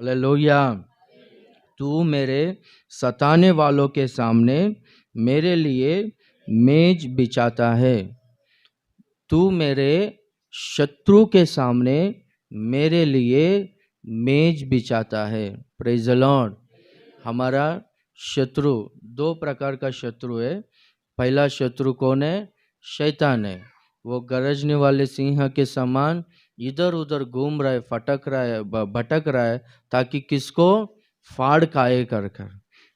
Hallelujah. तू मेरे सताने वालों के सामने मेरे लिए मेज बिछाता है। तू मेरे शत्रु के सामने मेरे लिए मेज बिछाता है। Praise the Lord. हमारा शत्रु, दो प्रकार का शत्रु है। पहला शत्रु कौन है? शैतान है। वो गरजने वाले सिंह के समान इधर उधर घूम रहा है, फटक रहा है, भटक रहा है, ताकि किसको फाड़ खाए कर कर।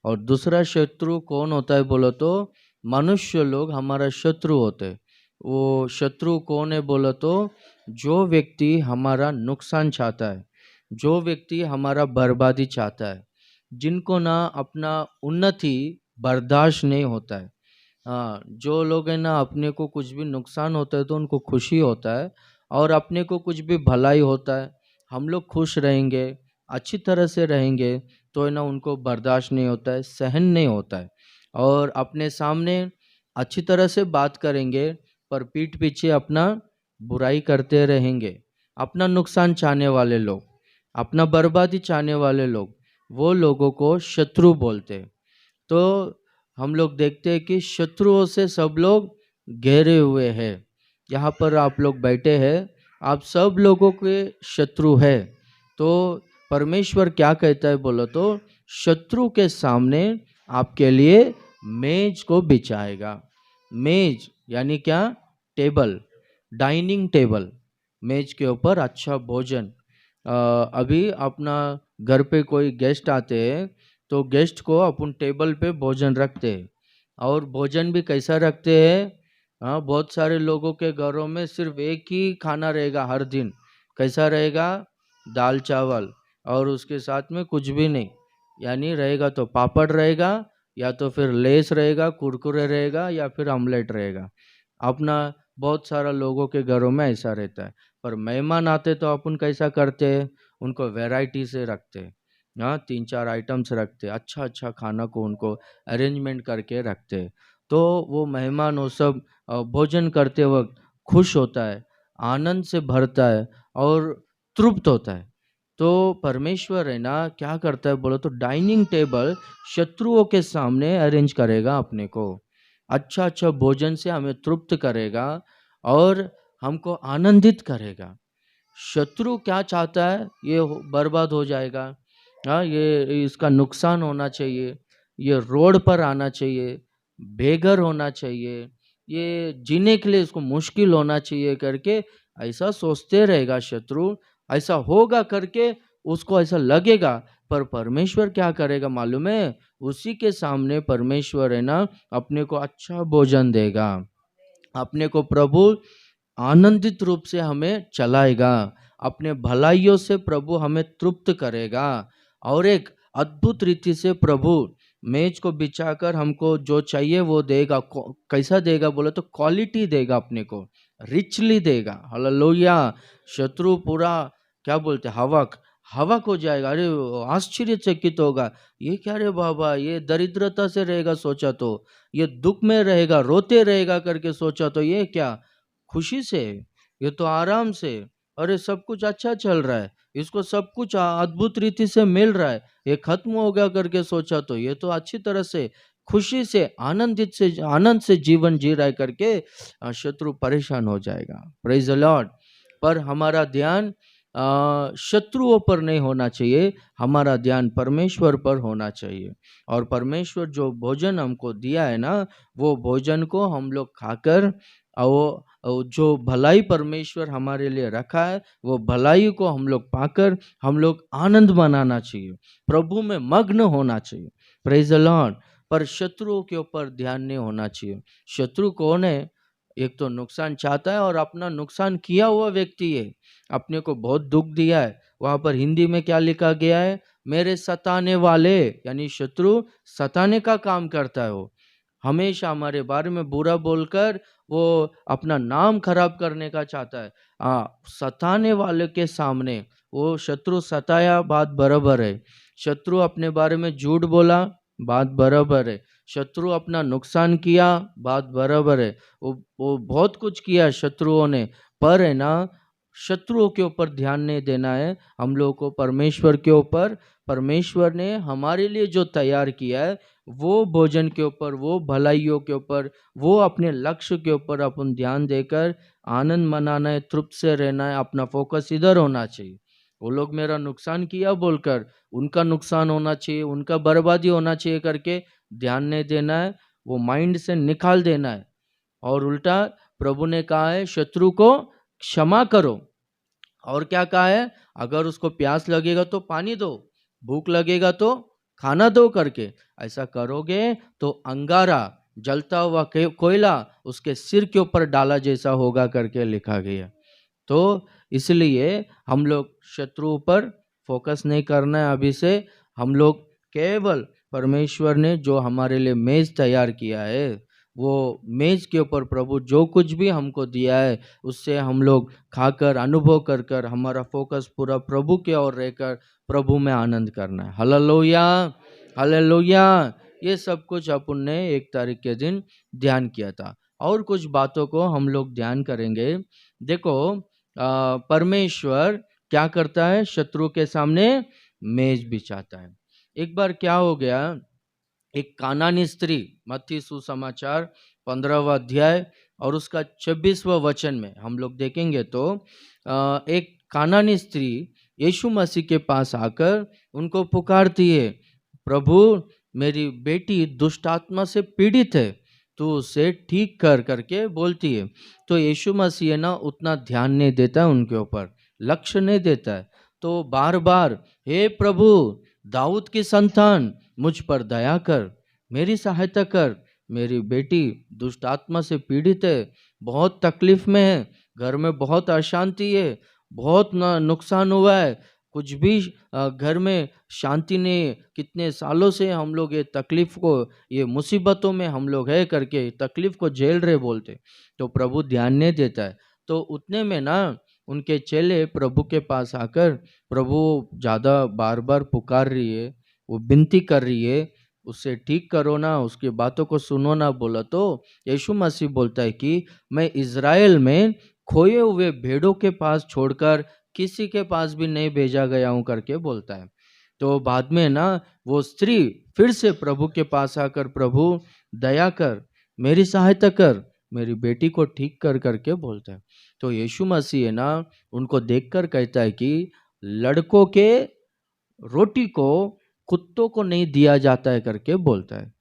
और दूसरा शत्रु कौन होता है बोलो तो मनुष्य लोग हमारा शत्रु होते हैं। वो शत्रु कौन है बोलो तो जो व्यक्ति हमारा नुकसान चाहता है, जो व्यक्ति हमारा बर्बादी चाहता है, जिनको ना अपना उन्नति बर्दाश्त नहीं होता है। हाँ, जो लोग है ना अपने को कुछ भी नुकसान होता है तो उनको खुशी होता है, और अपने को कुछ भी भलाई होता है, हम लोग खुश रहेंगे, अच्छी तरह से रहेंगे, तो है ना उनको बर्दाश्त नहीं होता है, सहन नहीं होता है। और अपने सामने अच्छी तरह से बात करेंगे पर पीठ पीछे अपना बुराई करते रहेंगे। अपना नुकसान चाहने वाले लोग, अपना बर्बादी चाहने वाले लोग, वो लोगों को शत्रु बोलते हैं। तो हम लोग देखते हैं कि शत्रुओं से सब लोग घेरे हुए हैं। यहाँ पर आप लोग बैठे हैं, आप सब लोगों के शत्रु है। तो परमेश्वर क्या कहता है बोलो तो शत्रु के सामने आपके लिए मेज को बिछाएगा। मेज यानी क्या? Table, dining table. मेज के ऊपर अच्छा भोजन। अभी अपना घर पे कोई गेस्ट आते हैं तो गेस्ट को अपन टेबल पे भोजन रखते हैं, और भोजन भी कैसा रखते हैं? हाँ, बहुत सारे लोगों के घरों में सिर्फ एक ही खाना रहेगा हर दिन। कैसा रहेगा? दाल चावल, और उसके साथ में कुछ भी नहीं। यानी रहेगा तो पापड़ रहेगा, या तो फिर लेस रहेगा, कुरकुरे रहेगा, या फिर ऑमलेट रहेगा। अपना बहुत सारा लोगों के घरों में ऐसा रहता है। पर मेहमान आते तो अपन कैसा करते हैं? उनको वैरायटी से रखते हैं। हाँ, 3-4 आइटम्स रखते, अच्छा अच्छा खाना को उनको अरेंजमेंट करके रखते। तो वो मेहमान वो सब भोजन करते वक्त खुश होता है, आनंद से भरता है और तृप्त होता है। तो परमेश्वर है ना क्या करता है बोलो तो डाइनिंग टेबल शत्रुओं के सामने अरेंज करेगा अपने को। अच्छा अच्छा भोजन से हमें तृप्त करेगा और हमको आनंदित करेगा। शत्रु क्या चाहता है? ये बर्बाद हो जाएगा, हाँ, ये इसका नुकसान होना चाहिए, ये रोड पर आना चाहिए, बेघर होना चाहिए, ये जीने के लिए इसको मुश्किल होना चाहिए करके ऐसा सोचते रहेगा शत्रु। ऐसा होगा करके उसको ऐसा लगेगा। पर परमेश्वर क्या करेगा मालूम है? उसी के सामने परमेश्वर है ना अपने को अच्छा भोजन देगा। अपने को प्रभु आनंदित रूप से हमें चलाएगा। अपने भलाइयों से प्रभु हमें तृप्त करेगा, और एक अद्भुत रीति से प्रभु मेज को बिछाकर हमको जो चाहिए वो देगा। कैसा देगा बोले तो क्वालिटी देगा, अपने को रिचली देगा। हालेलुया। शत्रु पूरा क्या बोलते हवक हवक हो जाएगा। अरे आश्चर्यचकित होगा, ये क्या रे बाबा, ये दरिद्रता से रहेगा सोचा तो, ये दुख में रहेगा, रोते रहेगा करके सोचा तो, ये क्या खुशी से, ये तो आराम से, अरे सब कुछ अच्छा चल रहा है, इसको सब कुछ अद्भुत रीति से मिल रहा है, ये खत्म हो गया करके सोचा तो ये तो अच्छी तरह से खुशी से आनंद से जीवन जी रहा है करके शत्रु परेशान हो जाएगा। Praise the Lord. पर हमारा ध्यान शत्रुओं पर नहीं होना चाहिए, हमारा ध्यान परमेश्वर पर होना चाहिए। और परमेश्वर जो भोजन हमको दिया है ना, वो भोजन को हम लोग खाकर और जो भलाई परमेश्वर हमारे लिए रखा है वो भलाई को हम लोग पाकर हम लोग आनंद मनाना चाहिए, प्रभु में मग्न होना चाहिए। Praise the Lord. पर शत्रुओं के ऊपर ध्यान नहीं होना चाहिए। शत्रु कौन है? एक तो नुकसान चाहता है और अपना नुकसान किया हुआ व्यक्ति है, अपने को बहुत दुख दिया है। वहां पर हिंदी में क्या लिखा गया है? मेरे सताने वाले, यानी शत्रु सताने का काम करता है। वो हमेशा हमारे बारे में बुरा बोलकर वो अपना नाम खराब करने का चाहता है। सताने वाले के सामने वो शत्रु सताया, बात बराबर है। शत्रु अपने बारे में झूठ बोला, बात बराबर है। शत्रु अपना नुकसान किया, बात बराबर है। वो बहुत कुछ किया शत्रुओं ने, पर है ना शत्रुओं के ऊपर ध्यान नहीं देना है, हम लोगों को परमेश्वर के ऊपर, परमेश्वर ने हमारे लिए जो तैयार किया है वो भोजन के ऊपर, वो भलाइयों के ऊपर, वो अपने लक्ष्य के ऊपर अपन ध्यान देकर आनंद मनाना है, तृप्त से रहना है। अपना फोकस इधर होना चाहिए। वो लोग मेरा नुकसान किया बोलकर उनका नुकसान होना चाहिए, उनका बर्बादी होना चाहिए करके ध्यान नहीं देना है, वो माइंड से निकाल देना है। और उल्टा प्रभु ने कहा है शत्रु को क्षमा करो। और क्या कहा है, अगर उसको प्यास लगेगा तो पानी दो, भूख लगेगा तो खाना दो करके। ऐसा करोगे तो अंगारा, जलता हुआ कोयला उसके सिर के ऊपर डाला जैसा होगा करके लिखा गया। तो इसलिए हम लोग शत्रु पर फोकस नहीं करना है। अभी से हम लोग केवल परमेश्वर ने जो हमारे लिए मेज तैयार किया है, वो मेज के ऊपर प्रभु जो कुछ भी हमको दिया है उससे हम लोग खाकर अनुभव कर कर हमारा फोकस पूरा प्रभु के ओर रहकर प्रभु में आनंद करना है। Hallelujah, hallelujah. ये सब कुछ अपन ने 1 तारीख के दिन ध्यान किया था। और कुछ बातों को हम लोग ध्यान करेंगे। देखो, परमेश्वर क्या करता है, शत्रु के सामने मेज बिछाता है। एक बार क्या हो गया, एक कानानी स्त्री, मत्ती सुसमाचार 15वां अध्याय और उसका 26वां वचन में हम लोग देखेंगे तो एक कानानी स्त्री यीशु मसीह के पास आकर उनको पुकारती है, प्रभु मेरी बेटी दुष्ट आत्मा से पीड़ित है, तो उसे ठीक कर करके बोलती है। तो यीशु मसीह ना उतना ध्यान नहीं देता है उनके ऊपर, लक्ष्य नहीं देता है। तो बार बार, हे प्रभु दाऊद की संतान मुझ पर दया कर, मेरी सहायता कर, मेरी बेटी दुष्ट आत्मा से पीड़ित है, बहुत तकलीफ में है, घर में बहुत अशांति है, बहुत नुकसान हुआ है, कुछ भी घर में शांति नहीं, कितने सालों से हम लोग ये तकलीफ को, ये मुसीबतों में हम लोग है करके तकलीफ को झेल रहे बोलते। तो प्रभु ध्यान नहीं देता है। तो उतने में ना उनके चेले प्रभु के पास आकर, प्रभु ज़्यादा बार बार पुकार रही है, वो विनती कर रही है, उससे ठीक करो ना, उसकी बातों को सुनो ना बोला। तो यीशु मसीह बोलता है कि मैं इज़राइल में खोए हुए भेड़ों के पास छोड़कर किसी के पास भी नहीं भेजा गया हूँ करके बोलता है। तो बाद में ना वो स्त्री फिर से प्रभु के पास आकर, प्रभु दया कर, मेरी सहायता कर, मेरी बेटी को ठीक कर करके बोलता है। तो यीशु मसीह है ना उनको देखकर कहता है कि लड़कों के रोटी को कुत्तों को नहीं दिया जाता है करके बोलता है।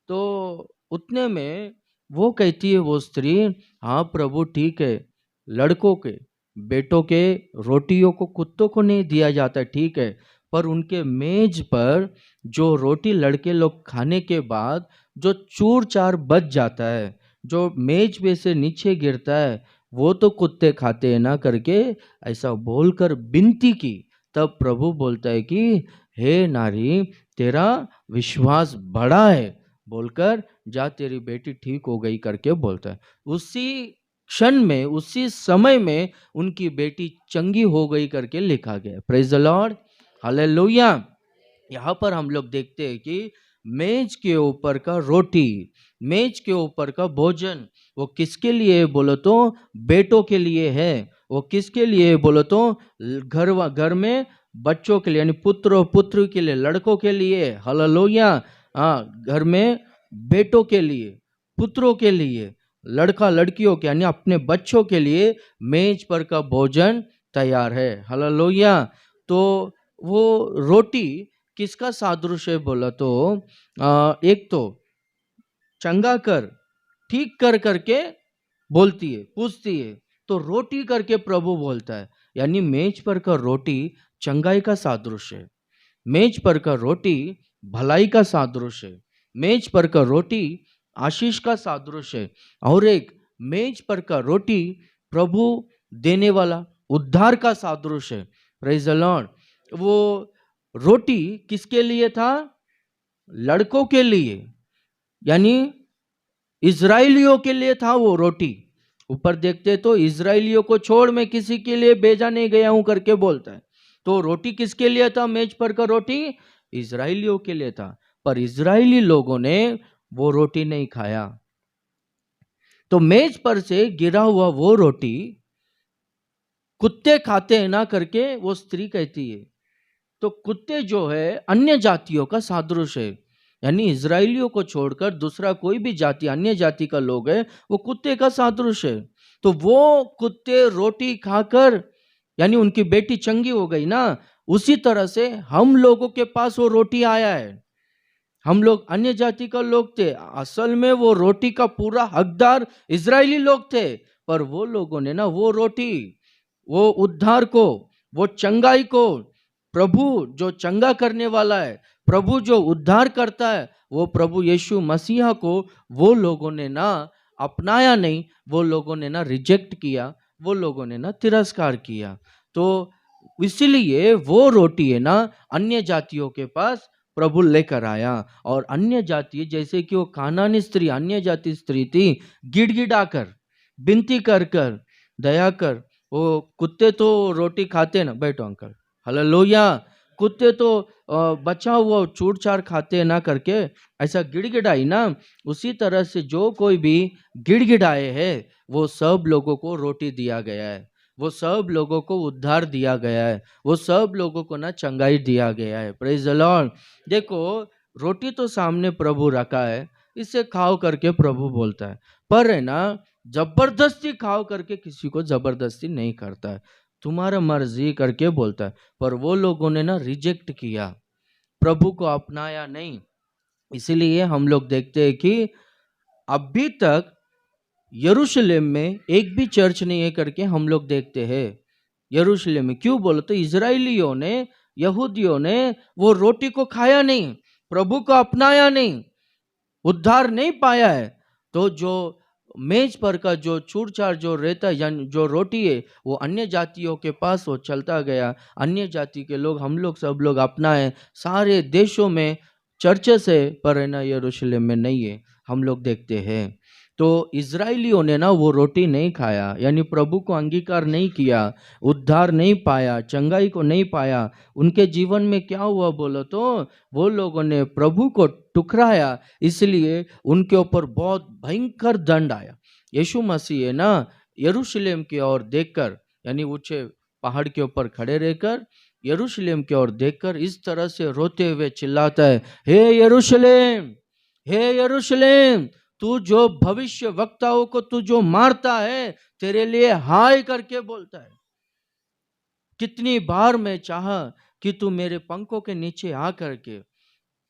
तो उतने में वो कहती है वो स्त्री, हाँ प्रभु ठीक है, लड़कों के बेटों के रोटियों को कुत्तों को नहीं दिया जाता, ठीक है, पर उनके मेज पर जो रोटी लड़के लोग खाने के बाद जो चूर चार बच जाता है, जो मेज पे से नीचे गिरता है, वो तो कुत्ते खाते हैं ना करके ऐसा बोलकर विनती की। तब प्रभु बोलता है कि हे नारी, तेरा विश्वास बड़ा है बोलकर जा, तेरी बेटी ठीक हो गई करके बोलता है। उसी क्षण में, उसी समय में उनकी बेटी चंगी हो गई करके लिखा गया। Praise the lord, hallelujah. यहाँ पर हम लोग देखते हैं कि मेज के ऊपर का रोटी, मेज के ऊपर का भोजन, वो किसके लिए बोलो तो बेटों के लिए है। वो किसके लिए बोलो तो घर में बच्चों के लिए, यानी पुत्र और पुत्री के लिए, लड़कों के लिए, हालेलुया। हाँ, घर में बेटों के लिए, पुत्रों के लिए, लड़का लड़कियों के यानी अपने बच्चों के लिए मेज पर का भोजन तैयार है। हालेलुया। तो वो रोटी किसका सादृश्य है बोला तो एक तो चंगा कर, ठीक कर करके बोलती है, पूछती है, तो रोटी करके प्रभु बोलता है। यानी मेज पर का रोटी चंगाई का सादृश्य है, मेज पर का रोटी भलाई का सादृश्य है, मेज पर का रोटी आशीष का सादृश्य है, और एक मेज पर का रोटी प्रभु देने वाला उद्धार का सादृश्य है। Praise the Lord. वो रोटी किसके लिए था, लड़कों के लिए, यानी इजराइलियों के लिए था वो रोटी। ऊपर देखते तो इजराइलियों को छोड़ मैं किसी के लिए भेजा नहीं गया हूं करके बोलता है। तो रोटी किसके लिए था, मेज पर का रोटी इजराइलियों के लिए था, पर इजराइली लोगों ने वो रोटी नहीं खाया। तो मेज पर से गिरा हुआ वो रोटी कुत्ते खाते हैं ना करके वो स्त्री कहती है। तो कुत्ते जो है अन्य जातियों का सादृश है, यानी इजराइलियों को छोड़कर दूसरा कोई भी जाति, अन्य जाति का लोग है, वो कुत्ते का सादृश है। तो वो कुत्ते रोटी खाकर, यानी उनकी बेटी चंगी हो गई ना, उसी तरह से हम लोगों के पास वो रोटी आया है। हम लोग अन्य जाति का लोग थे, असल में वो रोटी का पूरा हकदार इजरायली लोग थे, पर वो लोगों ने ना वो रोटी, वो उद्धार को, वो चंगाई को, प्रभु जो चंगा करने वाला है, प्रभु जो उद्धार करता है, वो प्रभु यीशु मसीहा को वो लोगों ने ना अपनाया नहीं, वो लोगों ने ना रिजेक्ट किया, वो लोगों ने ना तिरस्कार किया। तो इसलिए वो रोटी है ना अन्य जातियों के पास प्रभु लेकर आया। और अन्य जाति, जैसे कि वो कानानी स्त्री अन्य जाति स्त्री थी, गिड़गिड़ाकर विनती कर कर दया कर, वो कुत्ते तो रोटी खाते ना, बैठो अंकल, हालेलुया, कुत्ते तो बचा हुआ चूर चार खाते ना करके ऐसा गिड़गिड़ाई ना, उसी तरह से जो कोई भी गिड़गिड़ाए है वो सब लोगों को रोटी दिया गया है, वो सब लोगों को उद्धार दिया गया है, वो सब लोगों को ना चंगाई दिया गया है। Praise the Lord. देखो, रोटी तो सामने प्रभु रखा है, इसे खाओ करके प्रभु बोलता है, पर है ना जबरदस्ती खाओ करके किसी को जबरदस्ती नहीं करता है, तुम्हारा मर्जी करके बोलता है। पर वो लोगों ने ना रिजेक्ट किया, प्रभु को अपनाया नहीं। इसलिए हम लोग देखते हैं कि अभी तक यरूशलेम में एक भी चर्च नहीं है करके हम लोग देखते हैं। यरूशलेम में क्यों बोलो तो इजराइलियों ने, यहूदियों ने वो रोटी को खाया नहीं, प्रभु को अपनाया नहीं, उद्धार नहीं पाया है। तो जो मेज पर का जो चूर-चार जो रहता है, यानी जो रोटी है, वो अन्य जातियों के पास वो चलता गया। अन्य जाति के लोग, हम लोग सब लोग अपनाए, सारे देशों में चर्चेस है, पर है ना यरूशलेम में नहीं है, हम लोग देखते हैं। तो इजराइलियों ने ना वो रोटी नहीं खाया, यानी प्रभु को अंगीकार नहीं किया, उद्धार नहीं पाया, चंगाई को नहीं पाया। उनके जीवन में क्या हुआ बोलो तो वो लोगों ने प्रभु को ठुकराया, इसलिए उनके ऊपर बहुत भयंकर दंड आया। यीशु मसीह है ना यरूशलेम की ओर देखकर, यानी ऊंचे पहाड़ के ऊपर खड़े रहकर यरूशलेम की ओर देखकर इस तरह से रोते हुए चिल्लाता है, हे यरूशलेम, हे यरूशलेम, तू जो भविष्य वक्ताओं को तू जो मारता है, तेरे लिए हाय करके बोलता है। कितनी बार मैं चाहा कि तू मेरे पंखों के नीचे आ करके,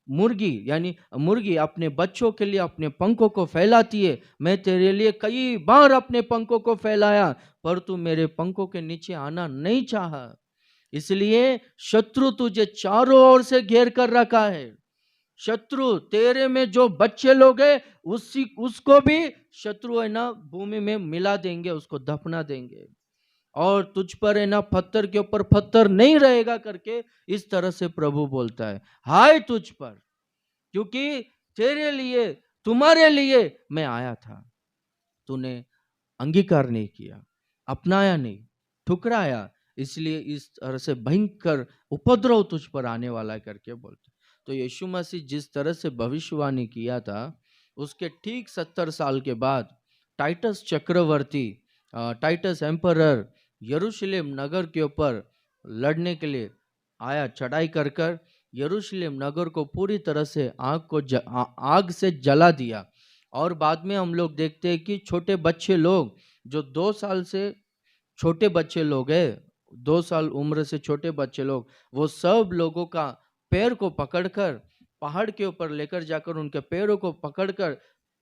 मुर्गी यानी मुर्गी अपने बच्चों के लिए अपने पंखों को फैलाती है, मैं तेरे लिए कई बार अपने पंखों को फैलाया, पर तू मेरे पंखों के नीचे आना नहीं चाहा। इसलिए शत्रु तुझे चारों ओर से घेर कर रखा है। शत्रु तेरे में जो बच्चे लोग हैं, उसको भी शत्रु है ना भूमि में मिला देंगे, उसको दफना देंगे, और तुझ पर है ना पत्थर के ऊपर पत्थर नहीं रहेगा करके इस तरह से प्रभु बोलता है। हाय तुझ पर, क्योंकि तेरे लिए, तुम्हारे लिए मैं आया था, तूने अंगीकार नहीं किया, अपनाया नहीं, ठुकराया, इसलिए इस तरह से भयंकर उपद्रव तुझ पर आने वाला है करके बोलते। तो यीशु मसीह जिस तरह से भविष्यवाणी किया था, उसके ठीक 70 साल के बाद टाइटस चक्रवर्ती, टाइटस एम्परर यरूशलेम नगर के ऊपर लड़ने के लिए आया, चढ़ाई कर कर यरूशलेम नगर को पूरी तरह से आग से जला दिया। और बाद में हम लोग देखते हैं कि छोटे बच्चे लोग, जो 2 साल से छोटे बच्चे लोग हैं, 2 साल उम्र से छोटे बच्चे लोग, वो सब लोगों का पैर को पकड़कर पहाड़ के ऊपर लेकर जाकर उनके पैरों को पकड़कर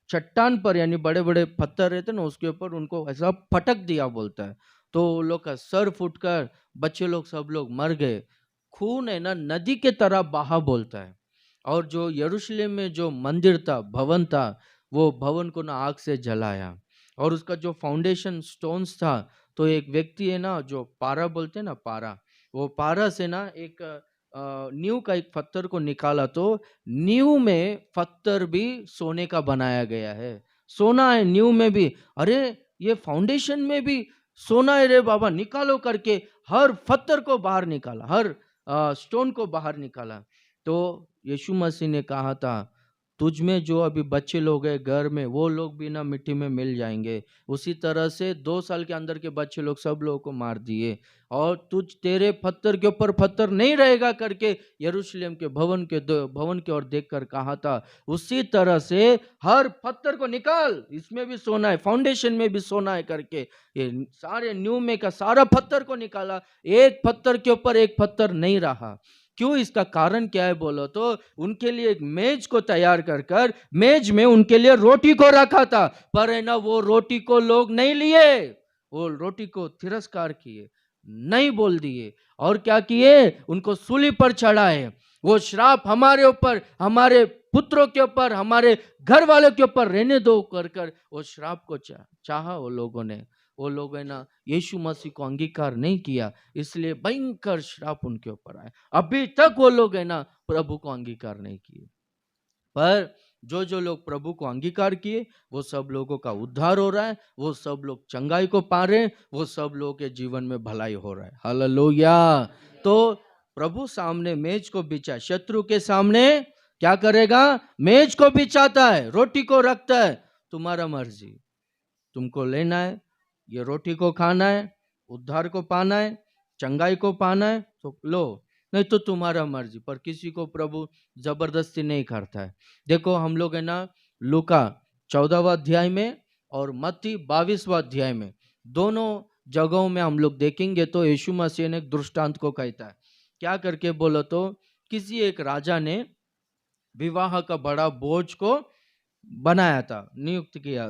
चट्टान पर, यानी बड़े बड़े पत्थर रहते ना, उसके ऊपर उनको ऐसा पटक दिया बोलता है। तो वो लोग का सर फूटकर बच्चे लोग सब लोग मर गए। खून है ना नदी के तरह बहा बोलता है। और जो यरूशलेम में जो मंदिर था, भवन था, वो भवन को ना आग से जलाया। और उसका जो फाउंडेशन स्टोन्स था, तो एक व्यक्ति है ना जो पारा बोलते हैं ना, पारा, वो पारा से ना एक नींव का एक पत्थर को निकाला, तो नींव में पत्थर भी सोने का बनाया गया है। सोना है नींव में भी, अरे ये फाउंडेशन में भी सोना है रे बाबा, निकालो करके हर पत्थर को बाहर निकाला, हर स्टोन को बाहर निकाला। तो यीशु मसीह ने कहा था, तुझ में जो अभी बच्चे लोग हैं घर में, वो लोग भी ना मिट्टी में मिल जाएंगे। उसी तरह से 2 साल के अंदर के बच्चे लोग सब लोगों को मार दिए, और तुझ तेरे पत्थर के ऊपर पत्थर नहीं रहेगा करके यरूशलेम के भवन की ओर देखकर कहा था। उसी तरह से हर पत्थर को निकाल, इसमें भी सोना है, फाउंडेशन में भी सोना है करके ये सारे न्यू में का सारा पत्थर को निकाला, एक पत्थर के ऊपर एक पत्थर नहीं रहा। क्यों? इसका कारण क्या है बोलो तो, उनके लिए एक मेज को तैयार कर कर मेज में उनके लिए रोटी को रखा था, पर है ना वो रोटी को लोग नहीं लिए, वो रोटी को तिरस्कार किए, नहीं बोल दिए, और क्या किए? उनको सूली पर चढ़ाए। वो श्राप हमारे ऊपर, हमारे पुत्रों के ऊपर, हमारे घर वालों के ऊपर रहने दो कर कर वो श्राप को चाहा वो लोगों ने। वो लोग है ना यीशु मसीह को अंगीकार नहीं किया, इसलिए भयंकर श्राप उनके ऊपर आए। अभी तक वो लोग है ना प्रभु को अंगीकार नहीं किए, पर जो जो लोग प्रभु को अंगीकार किए वो सब लोगों का उद्धार हो रहा है, वो सब लोग चंगाई को पा रहे हैं, वो सब लोगों के जीवन में भलाई हो रहा है। हालेलुया। तो प्रभु सामने मेज को बिछा, शत्रु के सामने क्या करेगा? मेज को बिछाता है, रोटी को रखता है, तुम्हारा मर्जी, तुमको लेना है, ये रोटी को खाना है, उद्धार को पाना है, चंगाई को पाना है तो लो, नहीं तो तुम्हारा मर्जी। पर किसी को प्रभु जबरदस्ती नहीं करता है। देखो हम लोग है ना लूका 14वां अध्याय में और मत्ती 22वां अध्याय में, दोनों जगहों में हम लोग देखेंगे तो यीशु मसीह ने एक दृष्टांत को कहता है। क्या करके बोलो तो, किसी एक राजा ने विवाह का बड़ा बोझ को बनाया था, नियुक्त किया,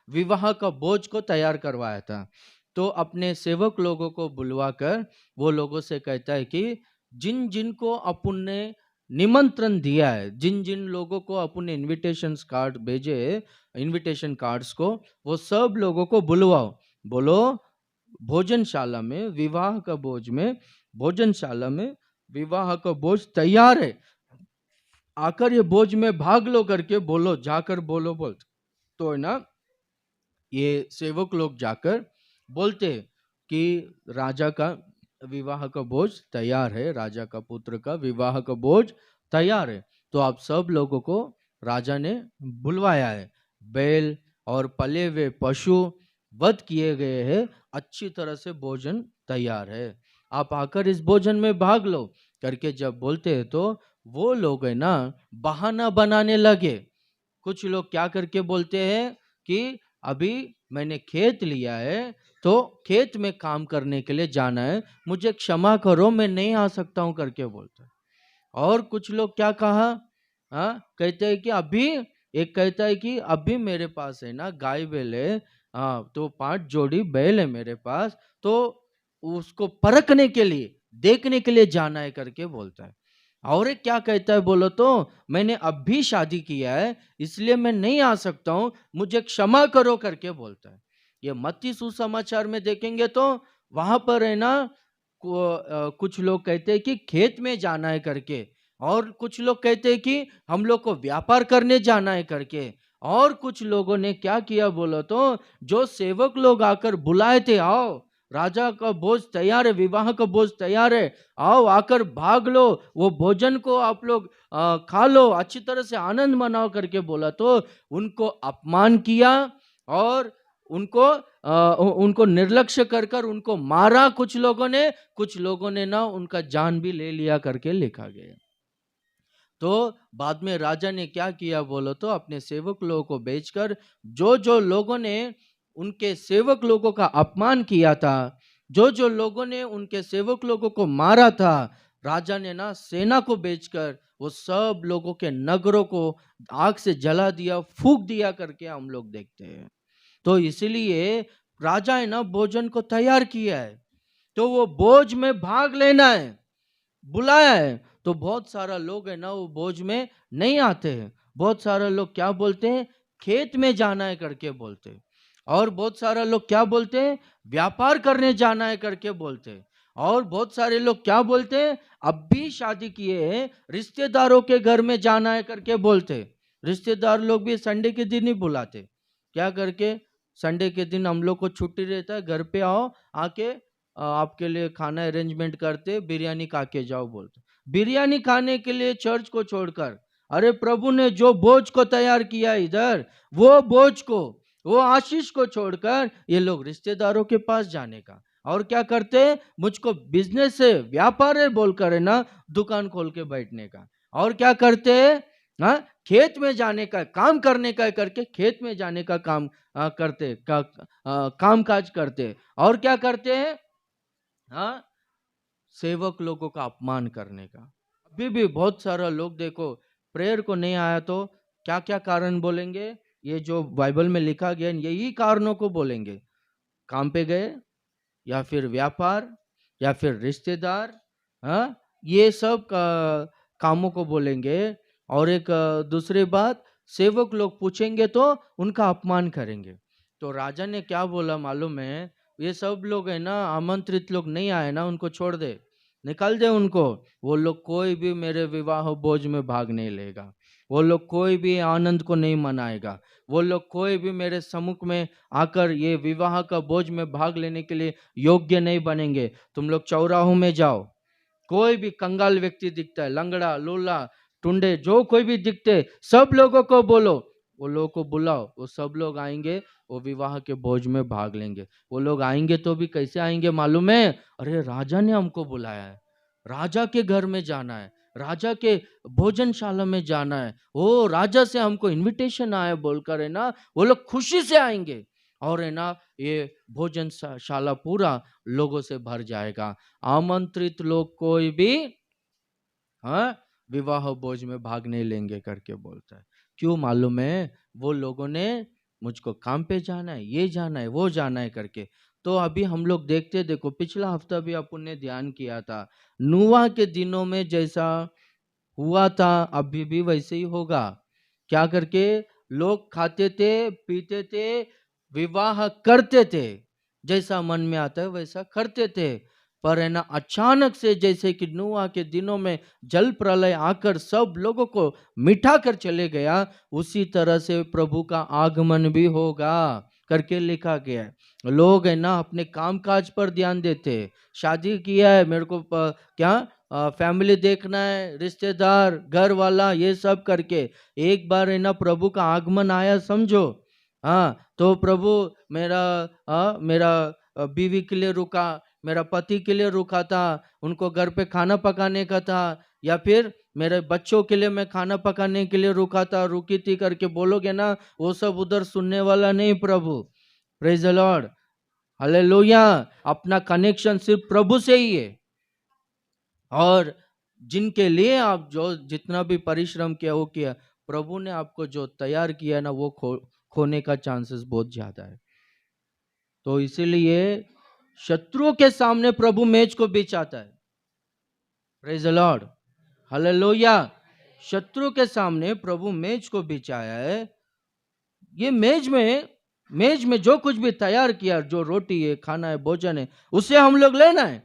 विवाह का बोझ को तैयार करवाया था। तो अपने सेवक लोगों को बुलवाकर वो लोगों से कहता है कि जिन जिन को अपन ने निमंत्रण दिया है, जिन जिन लोगों को अपन ने इनविटेशन कार्ड भेजे, इनविटेशन कार्ड्स को, वो सब लोगों को बुलवाओ। बोलो भोजनशाला में, विवाह का बोझ में, भोजनशाला में विवाह का बोझ तैयार है, आकर ये बोझ में भाग लो करके बोलो, जाकर बोलो बोलते। तो है ना ये सेवक लोग जाकर बोलते कि राजा का विवाह का बोझ तैयार है, राजा का पुत्र का विवाह का बोझ तैयार है, तो आप सब लोगों को राजा ने बुलवाया है, बैल और पले हुए पशु वध किए गए हैं, अच्छी तरह से भोजन तैयार है, आप आकर इस भोजन में भाग लो करके जब बोलते हैं तो वो लोग है ना बहाना बनाने लगे। कुछ लोग क्या करके बोलते हैं कि अभी मैंने खेत लिया है, तो खेत में काम करने के लिए जाना है, मुझे क्षमा करो मैं नहीं आ सकता हूं करके बोलते हैं। और कुछ लोग क्या कहा, कहते हैं कि अभी, एक कहता है कि अभी मेरे पास है ना गाय बैल है, तो 5 जोड़ी बैल है मेरे पास, तो उसको परखने के लिए, देखने के लिए जाना है करके बोलता है। और एक क्या कहता है बोलो तो, मैंने अब भी शादी किया है इसलिए मैं नहीं आ सकता हूं, मुझे क्षमा करो करके बोलता है। ये मत्ती सुसमाचार में देखेंगे तो वहां पर है ना कुछ लोग कहते हैं कि खेत में जाना है करके, और कुछ लोग कहते हैं कि हम लोग को व्यापार करने जाना है करके, और कुछ लोगों ने क्या किया बोलो तो, जो सेवक लोग आकर बुलाए थे, आओ राजा का भोज तैयार है, विवाह का भोज तैयार है, आओ आकर भाग लो, वो भोजन को आप लोग खा लो, अच्छी तरह से आनंद मनाओ करके बोला, तो उनको अपमान किया और उनको निर्लक्ष्य कर कर उनको मारा कुछ लोगों ने ना उनका जान भी ले लिया करके लिखा गया। तो बाद में राजा ने क्या किया बोलो तो, अपने सेवक लोगों को बेचकर, जो जो लोगों ने उनके सेवक लोगों का अपमान किया था, जो जो लोगों ने उनके सेवक लोगों को मारा था, राजा ने ना सेना को बेचकर वो सब लोगों के नगरों को आग से जला दिया, फूंक दिया करके हम लोग देखते हैं। तो इसलिए राजा है ना भोजन को तैयार किया है, तो वो भोज में भाग लेना है, बुलाया है, तो बहुत सारा लोग है ना वो भोज में नहीं आते हैं। बहुत सारा लोग क्या बोलते हैं, खेत में जाना है करके बोलते हैं, और बहुत सारा लोग क्या बोलते हैं, व्यापार करने जाना है करके बोलते हैं, और बहुत सारे लोग क्या बोलते हैं, अब भी शादी किए हैं, रिश्तेदारों के घर में जाना है करके बोलते हैं। रिश्तेदार लोग भी संडे के दिन ही बुलाते, क्या करके, संडे के दिन हम लोग को छुट्टी रहता है, घर पे आओ, आके आपके लिए खाना अरेंजमेंट करते, बिरयानी खा के जाओ बोलते। बिरयानी खाने के लिए चर्च को छोड़कर अरे प्रभु ने जो बोझ को तैयार किया इधर, वो बोझ को, वो आशीष को छोड़कर ये लोग रिश्तेदारों के पास जाने का, और क्या करते, मुझको बिजनेस है, व्यापार है बोलकर है ना दुकान खोल के बैठने का, और क्या करते, हाँ, खेत में जाने का, काम करने का करके खेत में जाने का काम करते काम काज करते, और क्या करते हैं, हाँ, सेवक लोगों का अपमान करने का। अभी भी बहुत सारा लोग देखो, प्रेयर को नहीं आया तो क्या क्या कारण बोलेंगे, ये जो बाइबल में लिखा गया यही कारणों को बोलेंगे, काम पे गए, या फिर व्यापार, या फिर रिश्तेदार, हाँ, ये सब कामों को बोलेंगे। और एक दूसरी बात, सेवक लोग पूछेंगे तो उनका अपमान करेंगे। तो राजा ने क्या बोला मालूम है, ये सब लोग है ना, आमंत्रित लोग नहीं आए ना, उनको छोड़ दे, निकाल दे उनको, वो लोग कोई भी मेरे विवाह भोज में भाग नहीं लेगा, वो लोग कोई भी आनंद को नहीं मनाएगा, वो लोग कोई भी मेरे सम्मुख में आकर ये विवाह का बोझ में भाग लेने के लिए योग्य नहीं बनेंगे। तुम लोग चौराहों में जाओ, कोई भी कंगाल व्यक्ति दिखता है, लंगड़ा, लूला, टुंडे, जो कोई भी दिखते, सब लोगों को बोलो, वो लोगों को बुलाओ, वो सब लोग आएंगे, वो विवाह के भोज में भाग लेंगे। वो लोग आएंगे तो भी कैसे आएंगे मालूम है, अरे राजा ने हमको बुलाया है, राजा के घर में जाना है, राजा के भोजनशाला में जाना है, ओ राजा से हमको इनविटेशन आया बोलकर है ना, वो लोग खुशी से आएंगे, और है ना ये भोजनशाला पूरा लोगों से भर जाएगा। आमंत्रित लोग कोई भी, हाँ, विवाह भोज में भाग नहीं लेंगे करके बोलता है। क्यों मालूम है, वो लोगों ने मुझको काम पे जाना है, ये जाना है, वो जाना है करके। तो अभी हम लोग देखते, देखो पिछला हफ्ता भी अपन ने ध्यान किया था, नूह के दिनों में जैसा हुआ था अभी भी वैसे ही होगा। क्या करके, लोग खाते थे, पीते थे, विवाह करते थे, जैसा मन में आता है वैसा करते थे, पर है ना अचानक से जैसे कि नूह के दिनों में जल प्रलय आकर सब लोगों को मिटा कर चले गया, उसी तरह से प्रभु का आगमन भी होगा करके लिखा गया है। लोग है ना अपने कामकाज पर ध्यान देते, शादी किया है, मेरे को क्या फैमिली देखना है, रिश्तेदार, घर वाला, ये सब करके एक बार है ना प्रभु का आगमन आया समझो, हाँ, तो प्रभु मेरा बीवी के लिए रुका, मेरा पति के लिए रुका था, उनको घर पे खाना पकाने का था, या फिर मेरे बच्चों के लिए मैं खाना पकाने के लिए रुका था, रुकी थी करके बोलोगे ना, वो सब उधर सुनने वाला नहीं प्रभु। Praise the lord, hallelujah. अपना कनेक्शन सिर्फ प्रभु से ही है, और जिनके लिए आप जो जितना भी परिश्रम किया वो किया, प्रभु ने आपको जो तैयार किया ना वो खोने का चांसेस बहुत ज्यादा है। तो इसीलिए शत्रुओं के सामने प्रभु मेज को बिछाता है। Praise the lord, hallelujah. शत्रु के सामने प्रभु मेज को बिछाया है। ये मेज में जो कुछ भी तैयार किया, जो रोटी है, खाना है, भोजन है, उसे हम लोग लेना है,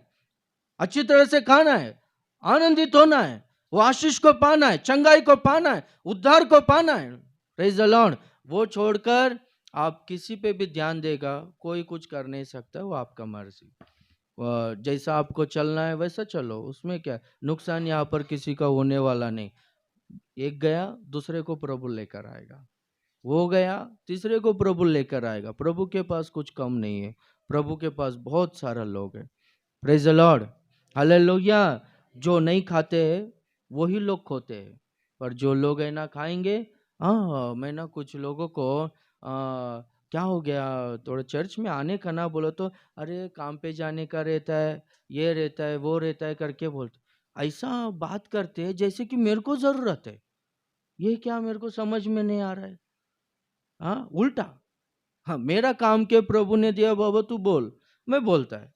अच्छी तरह से खाना है, आनंदित होना है, वो आशीष को पाना है, चंगाई को पाना है, उद्धार को पाना है। Praise the Lord. वो छोड़कर आप किसी पे भी ध्यान देगा, कोई कुछ कर नहीं सकता, वो आपका मर्जी, जैसा आपको चलना है वैसा चलो, उसमें क्या नुकसान यहाँ पर किसी का होने वाला नहीं। एक गया दूसरे को प्रभु लेकर आएगा, वो गया तीसरे को प्रभु लेकर आएगा। प्रभु के पास कुछ कम नहीं है, प्रभु के पास बहुत सारा लोग है। Praise the lord, hallelujah. जो नहीं खाते हैं वही लोग खोते हैं, पर जो लोग है ना खाएंगे। हाँ, मैं ना कुछ लोगों को क्या हो गया, थोड़ा चर्च में आने का ना बोलो तो अरे काम पे जाने का रहता है, ये रहता है, वो रहता है करके बोलते, ऐसा बात करते हैं जैसे कि मेरे को जरूरत है। ये क्या मेरे को समझ में नहीं आ रहा है। हाँ, उल्टा, हाँ, मेरा काम के प्रभु ने दिया, बाबा तू बोल, मैं बोलता है,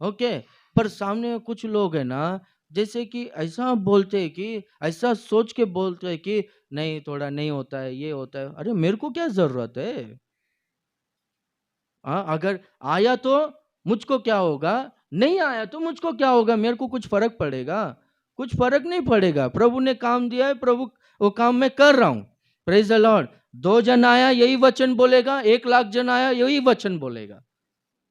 ओके। पर सामने कुछ लोग है ना, जैसे कि ऐसा बोलते हैं कि ऐसा सोच के बोलते हैं कि नहीं थोड़ा नहीं होता है, ये होता है, अरे मेरे को क्या जरूरत है। हाँ, अगर आया तो मुझको क्या होगा, नहीं आया तो मुझको क्या होगा, मेरे को कुछ फर्क पड़ेगा, कुछ फर्क नहीं पड़ेगा। प्रभु ने काम दिया है, प्रभु वो काम मैं कर रहा हूं। Praise the Lord. 2 जन आया यही वचन बोलेगा, 1 लाख जन आया यही वचन बोलेगा,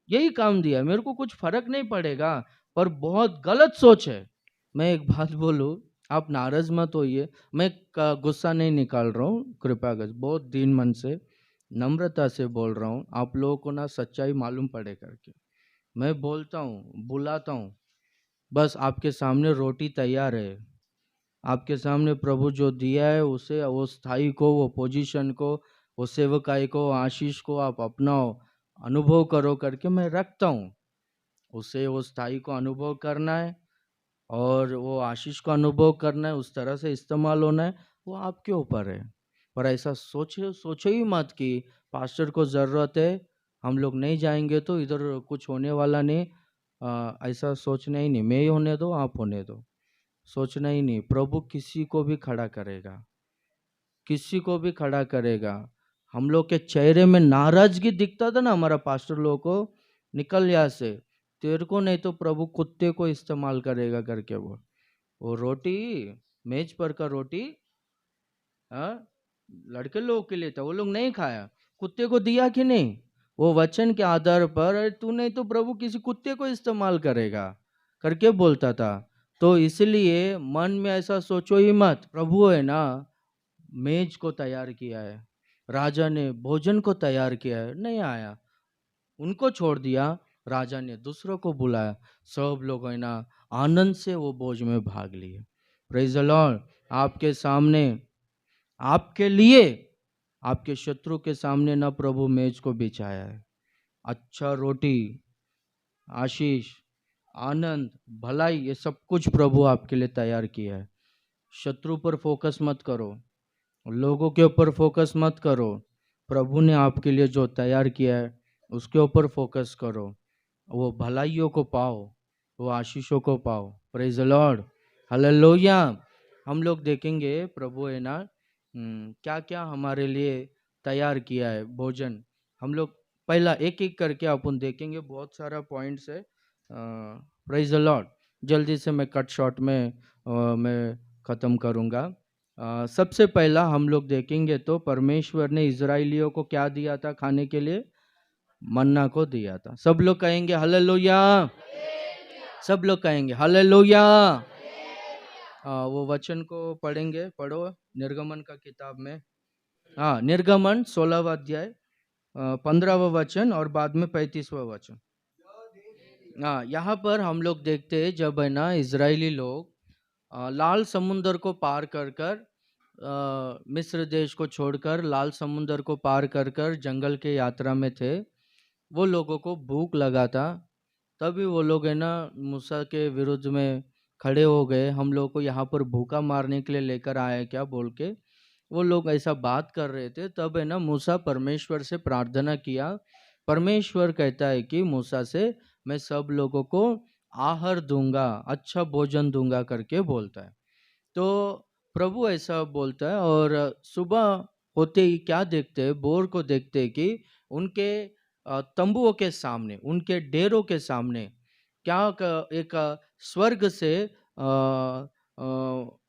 यही काम दिया, मेरे को कुछ फर्क नहीं पड़ेगा। पर बहुत गलत सोच है। मैं एक बात बोलूं, आप नाराज मत होइए, मैं गुस्सा नहीं निकाल रहा हूँ, कृपया कर, बहुत दीन मन से नम्रता से बोल रहा हूँ, आप लोगों को ना सच्चाई मालूम पड़े करके मैं बोलता हूँ, बुलाता हूँ। बस आपके सामने रोटी तैयार है, आपके सामने प्रभु जो दिया है उसे, वो स्थाई को, वो पोजीशन को, वो सेवकाई को, आशीष को आप अपनाओ, अनुभव करो करके मैं रखता हूँ। उसे वो स्थाई को अनुभव करना है और वो आशीष को अनुभव करना है, उस तरह से इस्तेमाल होना है, वो आपके ऊपर है। पर ऐसा सोचो ही मत कि पास्टर को ज़रूरत है, हम लोग नहीं जाएंगे तो इधर कुछ होने वाला नहीं। ऐसा सोचना ही नहीं, मैं ही होने दो, आप होने दो, सोचना ही नहीं। प्रभु किसी को भी खड़ा करेगा, किसी को भी खड़ा करेगा। हम लोग के चेहरे में नाराजगी दिखता था ना हमारा पास्टर लोगों को, निकल यहाँ से, तेरे को नहीं तो प्रभु कुत्ते को इस्तेमाल करेगा करके वो रोटी, मेज पर का रोटी, हाँ, लड़के लोगों के लिए था, वो लोग नहीं खाया, कुत्ते को दिया कि नहीं? वो वचन के आधार पर, अरे तू नहीं तो प्रभु किसी कुत्ते को इस्तेमाल करेगा करके बोलता था। तो इसलिए मन में ऐसा सोचो ही मत। प्रभु है ना, मेज को तैयार किया है, राजा ने भोजन को तैयार किया है, नहीं आया, उनको छोड़ दिया, राजा ने दूसरों को बुलाया, सब लोग है ना आनंद से वो भोज में भाग लिए। Praise the Lord. आपके सामने, आपके लिए, आपके शत्रु के सामने ना प्रभु मेज को बिछाया है, अच्छा रोटी, आशीष, आनंद, भलाई, ये सब कुछ प्रभु आपके लिए तैयार किया है। शत्रु पर फोकस मत करो, लोगों के ऊपर फोकस मत करो, प्रभु ने आपके लिए जो तैयार किया है उसके ऊपर फोकस करो, वो भलाइयों को पाओ, वो आशीषों को पाओ। Praise the lord, hallelujah. हम लोग देखेंगे प्रभु है ना क्या क्या हमारे लिए तैयार किया है भोजन। हम लोग पहला एक एक करके अपन देखेंगे, बहुत सारा पॉइंट्स है। Praise the Lord. जल्दी से मैं कट शॉर्ट में मैं ख़त्म करूँगा। सबसे पहला हम लोग देखेंगे तो परमेश्वर ने इजराइलियों को क्या दिया था खाने के लिए? मन्ना को दिया था। सब लोग कहेंगे हालेलुया, सब लोग कहेंगे हालेलुया। वो वचन को पढ़ेंगे, पढ़ो निर्गमन का किताब में, हाँ निर्गमन 16वां अध्याय 15वां वचन और बाद में 35वां वचन। हाँ, यहाँ पर हम लोग देखते हैं जब है ना इजरायली लोग लाल समुंदर को पार कर कर, मिस्र देश को छोड़कर लाल समुंदर को पार कर कर जंगल के यात्रा में थे, वो लोगों को भूख लगा था, तभी वो लोग है ना मूसा के विरुद्ध में खड़े हो गए, हम लोग को यहाँ पर भूखा मारने के लिए लेकर आए क्या बोल के वो लोग ऐसा बात कर रहे थे। तब है ना मूसा परमेश्वर से प्रार्थना किया, परमेश्वर कहता है कि मूसा से मैं सब लोगों को आहार दूंगा, अच्छा भोजन दूंगा करके बोलता है। तो प्रभु ऐसा बोलता है और सुबह होते ही क्या देखते हैं, बोर को देखते हैं कि उनके तंबुओं के सामने, उनके डेरों के सामने क्या एक स्वर्ग से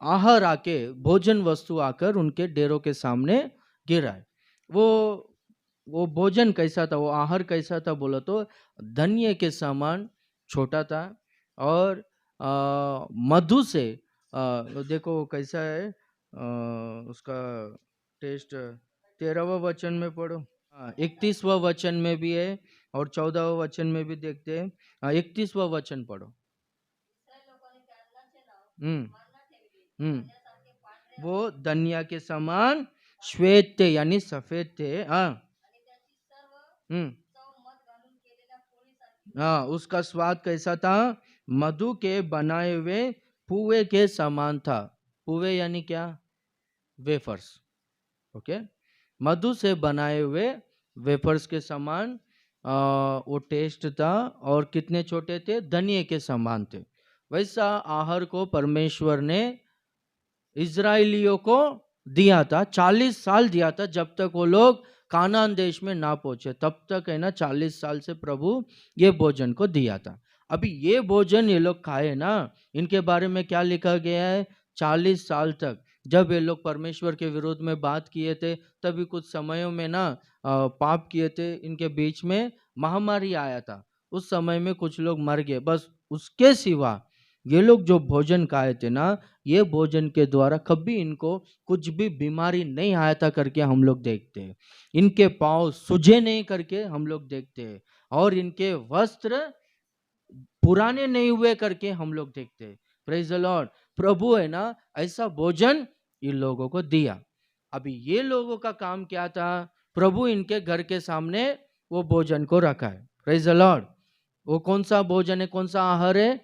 आहार आके, भोजन वस्तु आकर उनके डेरों के सामने गिरा है। वो वो भोजन कैसा था, वो आहार कैसा था बोला तो धन्य के समान छोटा था और मधु से देखो कैसा है उसका टेस्ट। 13वां वचन में पढ़ो, हाँ 31वां वचन में भी है और 14वां वचन में भी देखते हैं। हाँ 31वां वचन पढ़ो। वो धनिया के समान श्वेत थे, यानी सफेद थे। हाँ हाँ, उसका स्वाद कैसा था? मधु के बनाए हुए पुए के समान था। पुए यानी क्या? वेफर्स। ओके, मधु से बनाए हुए वेफर्स के समान वो टेस्ट था और कितने छोटे थे? धनिये के समान थे। वैसा आहार को परमेश्वर ने इजराइलियों को दिया था, 40 साल दिया था, जब तक वो लोग कानान देश में ना पहुंचे तब तक है ना 40 साल से प्रभु ये भोजन को दिया था। अभी ये भोजन ये लोग खाए ना, इनके बारे में क्या लिखा गया है? 40 साल तक जब ये लोग परमेश्वर के विरोध में बात किए थे, तभी कुछ समयों में ना पाप किए थे, इनके बीच में महामारी आया था, उस समय में कुछ लोग मर गए, बस उसके सिवा ये लोग जो भोजन खाए थे ना, ये भोजन के द्वारा कभी इनको कुछ भी बीमारी नहीं आया था करके हम लोग देखते हैं। इनके पाँव सूजे नहीं करके हम लोग देखते हैं, और इनके वस्त्र पुराने नहीं हुए करके हम लोग देखते हैं। Praise the Lord. प्रभु है ना, ऐसा भोजन इन लोगों को दिया। अभी ये लोगों का काम क्या था? प्रभु इनके घर के सामने वो भोजन को रखा है। Praise the Lord. वो कौन सा भोजन है, कौन सा आहार है?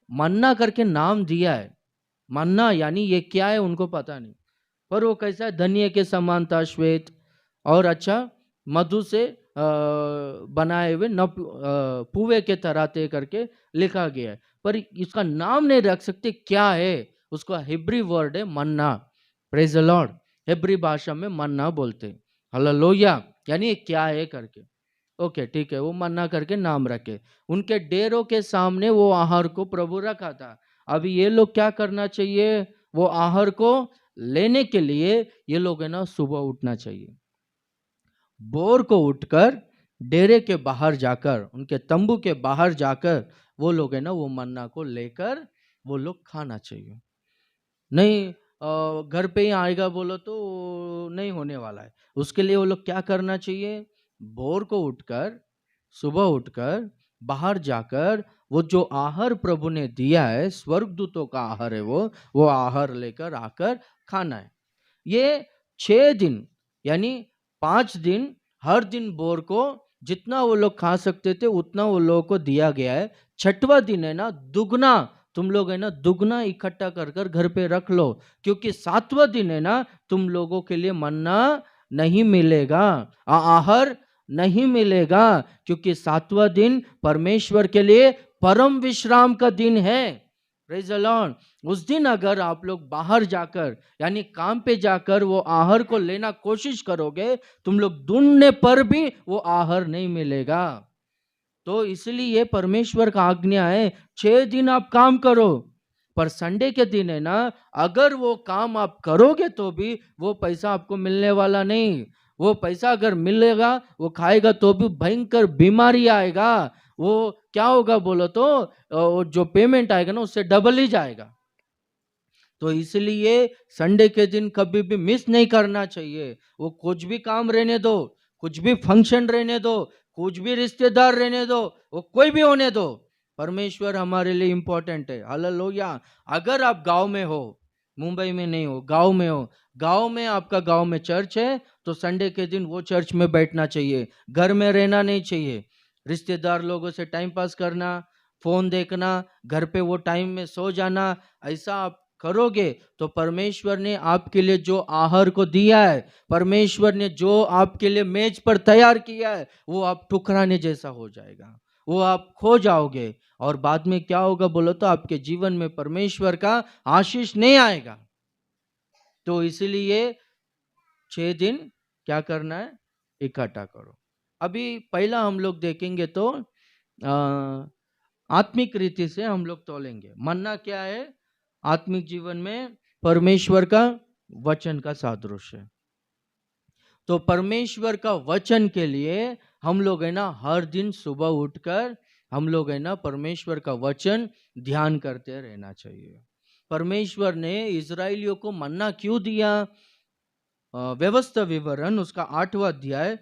मन्ना करके नाम दिया है। मन्ना यानी ये क्या है उनको पता नहीं, पर वो कैसा है? धनिये के समान था, श्वेत और अच्छा, मधु से बनाए हुए पुए के तरह थे करके लिखा गया है, पर इसका नाम नहीं रख सकते क्या है। उसका हिब्री वर्ड है manna. Praise the lord. Hebrew भाषा में मन्ना बोलते हैं। हालेलुया। यानी ये क्या है करके। ओके ठीक है, वो मन्ना करके नाम रखे। उनके डेरों के सामने वो आहार को प्रभु रखा था। अभी ये लोग क्या करना चाहिए? वो आहार को लेने के लिए ये लोग है ना सुबह उठना चाहिए। भोर को उठकर डेरे के बाहर जाकर, उनके तंबू के बाहर जाकर वो लोग है ना वो मन्ना को लेकर वो लोग खाना चाहिए। नहीं घर पे ही आएगा बोलो तो नहीं होने वाला है। उसके लिए वो लोग क्या करना चाहिए? भोर को उठकर, सुबह उठकर बाहर जाकर वो जो आहार प्रभु ने दिया है, स्वर्गदूतों का आहार है वो आहार लेकर आकर खाना है। ये 6 दिन यानी 5 दिन, हर दिन भोर को जितना वो लोग खा सकते थे उतना वो लोगों को दिया गया है। 6वां दिन है ना दुगना, तुम लोग है ना दुगना इकट्ठा कर कर घर पे रख लो, क्योंकि 7वां दिन है ना तुम लोगों के लिए मन्ना नहीं मिलेगा, आहार नहीं मिलेगा, क्योंकि 7वां दिन परमेश्वर के लिए परम विश्राम का दिन है। Praise the Lord. उस दिन अगर आप लोग बाहर जाकर यानी काम पे जाकर वो आहार को लेना कोशिश करोगे, तुम लोग ढूंढने पर भी वो आहार नहीं मिलेगा। तो इसलिए परमेश्वर का आज्ञा है 6 दिन आप काम करो, पर संडे के दिन है ना अगर वो काम आप करोगे तो भी वो पैसा आपको मिलने वाला नहीं। वो पैसा अगर मिलेगा, वो खाएगा तो भी भयंकर बीमारी आएगा। वो क्या होगा बोलो तो जो पेमेंट आएगा ना उससे डबल ही जाएगा। तो इसलिए संडे के दिन कभी भी मिस नहीं करना चाहिए। वो कुछ भी काम रहने दो, कुछ भी फंक्शन रहने दो, कुछ भी रिश्तेदार रहने दो, वो कोई भी होने दो, परमेश्वर हमारे लिए इंपॉर्टेंट है। हालेलुया। अगर आप गांव में हो, मुंबई में नहीं हो, गांव में हो, गांव में आपका गांव में चर्च है तो संडे के दिन वो चर्च में बैठना चाहिए, घर में रहना नहीं चाहिए। रिश्तेदार लोगों से टाइम पास करना, फोन देखना, घर पे वो टाइम में सो जाना, ऐसा आप करोगे तो परमेश्वर ने आपके लिए जो आहार को दिया है, परमेश्वर ने जो आपके लिए मेज पर तैयार किया है, वो आप ठुकराने जैसा हो जाएगा, वो आप खो जाओगे। और बाद में क्या होगा बोलो तो आपके जीवन में परमेश्वर का आशीष नहीं आएगा। तो इसीलिए 6 दिन क्या करना है? इकट्ठा करो। अभी पहला हम लोग देखेंगे तो आत्मिक रीति से हम लोग तोलेंगे। मन्ना क्या है? आत्मिक जीवन में परमेश्वर का वचन का सादृश्य है। तो परमेश्वर का वचन के लिए हम लोग है ना हर दिन सुबह उठकर हम लोग है ना परमेश्वर का वचन ध्यान करते रहना चाहिए। परमेश्वर ने इजराइलियों को मन्ना क्यों दिया? व्यवस्था विवरण उसका 8वां अध्याय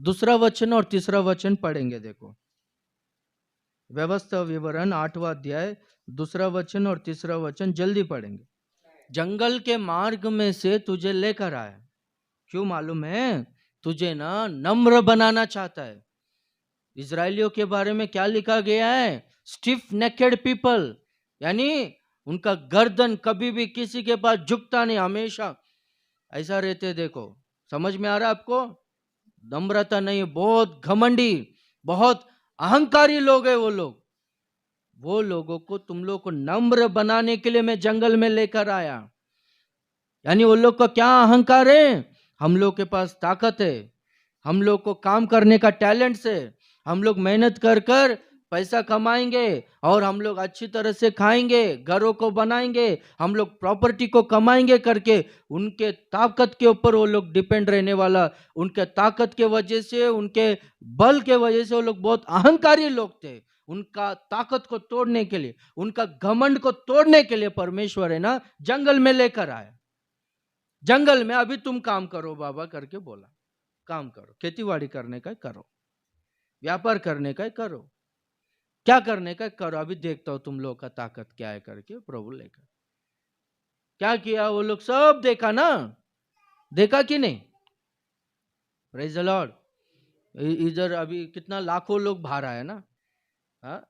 2 वचन और 3 वचन पढ़ेंगे। देखो, व्यवस्था विवरण 8वां अध्याय 2 वचन और 3 वचन जल्दी पढ़ेंगे। जंगल के मार्ग में से तुझे लेकर आया, क्यों मालूम है? तुझे ना नम्र बनाना चाहता है। इजराइलियों के बारे में क्या लिखा गया है? स्टिफ नेकेड पीपल, यानी उनका गर्दन कभी भी किसी के पास झुकता नहीं, हमेशा ऐसा रहते। देखो, समझ में आ रहा है आपको? नम्रता नहीं, बहुत घमंडी, बहुत अहंकारी लोग है वो लोग। वो लोगों को, तुम लोग को नम्र बनाने के लिए मैं जंगल में लेकर आया। यानी वो लोग का क्या अहंकार है? हम लोग के पास ताकत है, हम लोग को काम करने का टैलेंट है, हम लोग मेहनत कर कर पैसा कमाएंगे और हम लोग अच्छी तरह से खाएंगे, घरों को बनाएंगे, हम लोग प्रॉपर्टी को कमाएंगे करके उनके ताकत के ऊपर वो लोग डिपेंड रहने वाला। उनके ताकत के वजह से, उनके बल के वजह से वो लोग बहुत अहंकारी लोग थे। उनका ताकत को तोड़ने के लिए, उनका घमंड को तोड़ने के लिए परमेश्वर है ना जंगल में लेकर आया। जंगल में अभी तुम काम करो बाबा करके बोला, काम करो, खेतीबाड़ी करने का करो, व्यापार करने का करो, क्या करने का करो, अभी देखता हूं तुम लोग का ताकत क्या है करके प्रभु लेकर क्या किया। वो लोग सब देखा ना, देखा कि नहीं? Praise the Lord. इधर अभी कितना लाखों लोग बाहर आए ना, हाँ,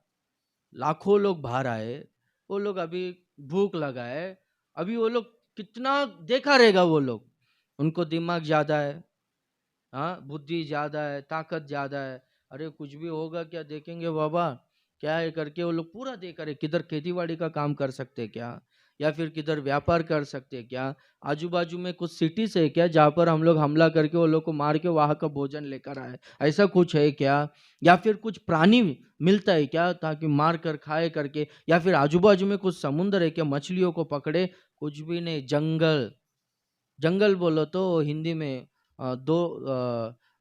लाखों लोग बाहर आए। वो लोग अभी भूख लगा है, अभी वो लोग कितना देखा रहेगा। वो लोग, उनको दिमाग ज्यादा है, हाँ, बुद्धि ज्यादा है, ताकत ज्यादा है। अरे कुछ भी होगा क्या देखेंगे बाबा, क्या है करके वो लोग पूरा देख रहे, किधर खेतीबाड़ी का काम कर सकते क्या, या फिर किधर व्यापार कर सकते क्या, आजू बाजू में कुछ सिटीज है क्या जहाँ पर हम लोग हमला करके वो लोग को मार के वहां का भोजन लेकर आए, ऐसा कुछ है क्या, या फिर कुछ प्राणी मिलता है क्या ताकि मार कर खाए करके, या फिर आजू बाजू में कुछ समुद्र है क्या मछलियों को पकड़े, कुछ भी नहीं। जंगल, जंगल बोलो तो हिंदी में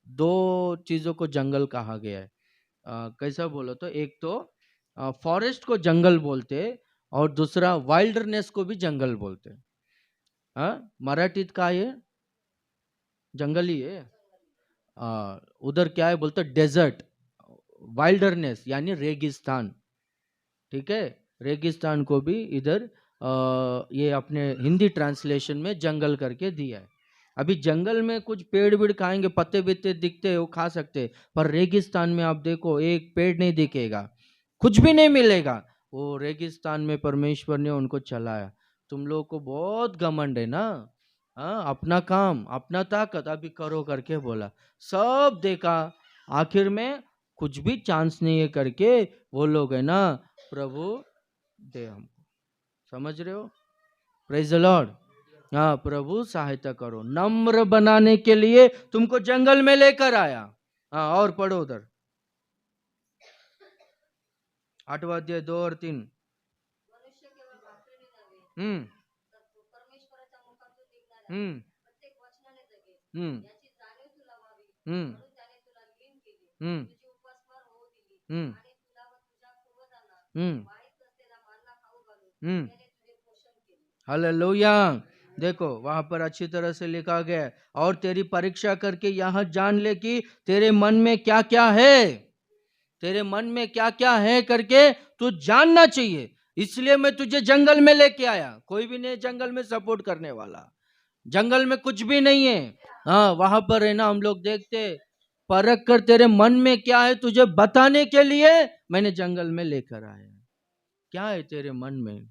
दो चीजों को जंगल कहा गया है। कैसा बोलो तो एक तो फॉरेस्ट को जंगल बोलते, और दूसरा वाइल्डरनेस को भी जंगल बोलते। मराठीत काय है? जंगल ही है। उधर क्या है बोलते, डेजर्ट, वाइल्डरनेस यानी रेगिस्तान। ठीक है, रेगिस्तान को भी इधर ये अपने हिंदी ट्रांसलेशन में जंगल करके दिया है। अभी जंगल में कुछ पेड़ वेड़ खाएंगे, पत्ते बित्ते दिखते हैं वो खा सकते हैं, पर रेगिस्तान में आप देखो एक पेड़ नहीं दिखेगा, कुछ भी नहीं मिलेगा। वो रेगिस्तान में परमेश्वर ने उनको चलाया। तुम लोग को बहुत घमंड है ना, हाँ, अपना काम अपना ताकत अभी करो करके बोला, सब देखा, आखिर में कुछ भी चांस नहीं है करके वो लोग है ना प्रभु दे हमको, समझ रहे हो? Praise the Lord. हाँ, प्रभु सहायता करो, नम्र बनाने के लिए तुमको जंगल में लेकर आया। हाँ, और पढ़ो उधर 8वां अध्याय 2 और 3। हम्म हम्म हम्म हम्म हम्म हम्म हम्म हम्म हालेलुया। देखो वहां पर अच्छी तरह से लिखा गया है, और तेरी परीक्षा करके यह जान ले कि तेरे मन में क्या क्या है, तेरे मन में क्या क्या है करके तू जानना चाहिए। इसलिए मैं तुझे जंगल में लेके आया। कोई भी नहीं जंगल में सपोर्ट करने वाला, जंगल में कुछ भी नहीं है। हाँ, वहां पर है ना हम लोग देखते, परख कर तेरे मन में क्या है तुझे बताने के लिए मैंने जंगल में लेकर आया। क्या है तेरे मन में?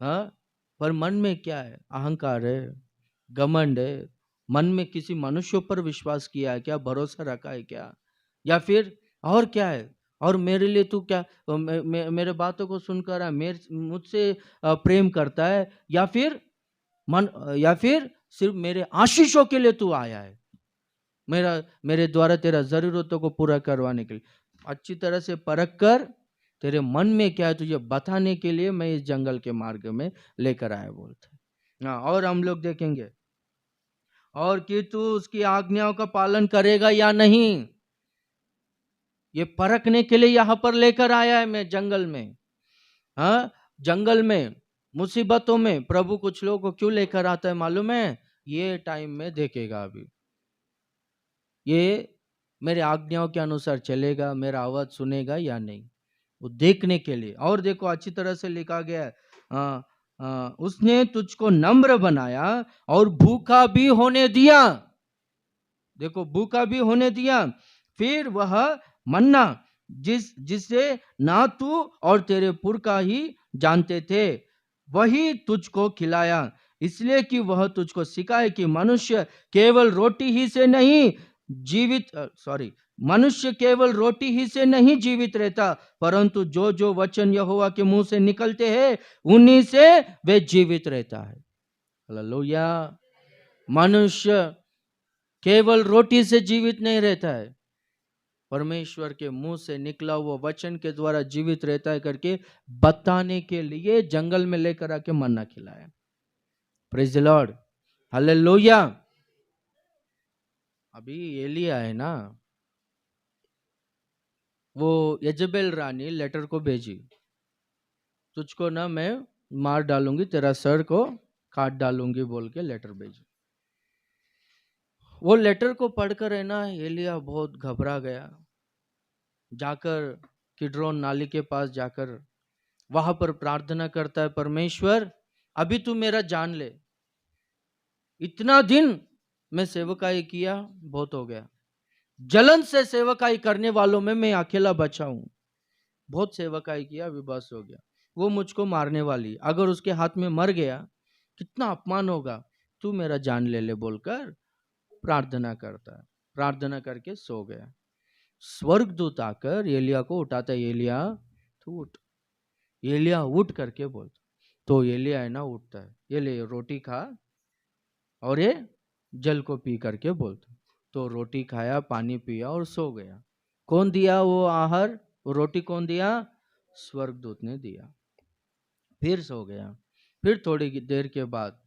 हाँ, पर मन में क्या है? अहंकार है, घमंड है, मन में किसी मनुष्य पर विश्वास किया है क्या, भरोसा रखा है क्या, या फिर और क्या है? और मेरे लिए तू क्या मेरे बातों को सुनकर मेरे मुझसे प्रेम करता है, या फिर मन, या फिर सिर्फ मेरे आशीषों के लिए तू आया है, मेरे द्वारा तेरा जरूरतों को पूरा करवाने के लिए। अच्छी तरह से परख कर तेरे मन में क्या है तुझे बताने के लिए मैं इस जंगल के मार्ग में लेकर आया बोलते। हाँ, और हम लोग देखेंगे, और कि तू उसकी आज्ञाओं का पालन करेगा या नहीं, ये परखने के लिए यहां पर लेकर आया है मैं जंगल में। हाँ, जंगल में मुसीबतों में प्रभु कुछ लोगों को क्यों लेकर आता है मालूम है? ये टाइम में देखेगा अभी, ये मेरे आज्ञाओं के अनुसार चलेगा, मेरा आवाज सुनेगा या नहीं, वो देखने के लिए। और देखो अच्छी तरह से लिखा गया है, उसने तुझको नम्र बनाया और भूखा भी होने दिया। देखो, भूखा भी होने दिया। फिर वह मन्ना जिसे ना तू और तेरे पुरखा ही जानते थे, वही तुझको खिलाया, इसलिए कि वह तुझको सिखाए कि मनुष्य केवल रोटी ही से नहीं जीवित सॉरी मनुष्य केवल रोटी ही से नहीं जीवित रहता, परंतु जो जो वचन यहोवा के मुंह से निकलते हैं उन्हीं से वे जीवित रहता है। हालेलुया। मनुष्य केवल रोटी से जीवित नहीं रहता है, परमेश्वर के मुंह से निकला हुआ वचन के द्वारा जीवित रहता है करके बताने के लिए जंगल में लेकर आके मन्ना खिलाया। Praise the lord. हालेलुया। अभी एलिया है ना, वो यजेबेल रानी लेटर को भेजी, तुझको ना मैं मार डालूंगी, तेरा सर को काट डालूंगी बोल के लेटर भेजी। वो लेटर को पढ़कर है ना एलिया बहुत घबरा गया। जाकर किड्रोन नाली के पास जाकर वहां पर प्रार्थना करता है, परमेश्वर अभी तू मेरा जान ले, इतना दिन मैं सेवकाई किया, बहुत हो गया, जलन से सेवकाई करने वालों में मैं अकेला बचा हूं, बहुत सेवकाई किया, अभी बस हो गया, वो मुझको मारने वाली, अगर उसके हाथ में मर गया कितना अपमान होगा, तू मेरा जान ले ले बोलकर प्रार्थना करता है। प्रार्थना करके सो गया। स्वर्गदूत आकर एलिया को उठाता है, एलिया तू उठ, एलिया उठ करके बोलता, तो एलिया है ना उठता है, ये ले रोटी खा और ये जल को पी करके बोलता, तो रोटी खाया, पानी पिया और सो गया। कौन दिया वो आहार, वो रोटी कौन दिया, स्वर्गदूत ने दिया। फिर सो गया। फिर थोड़ी देर के बाद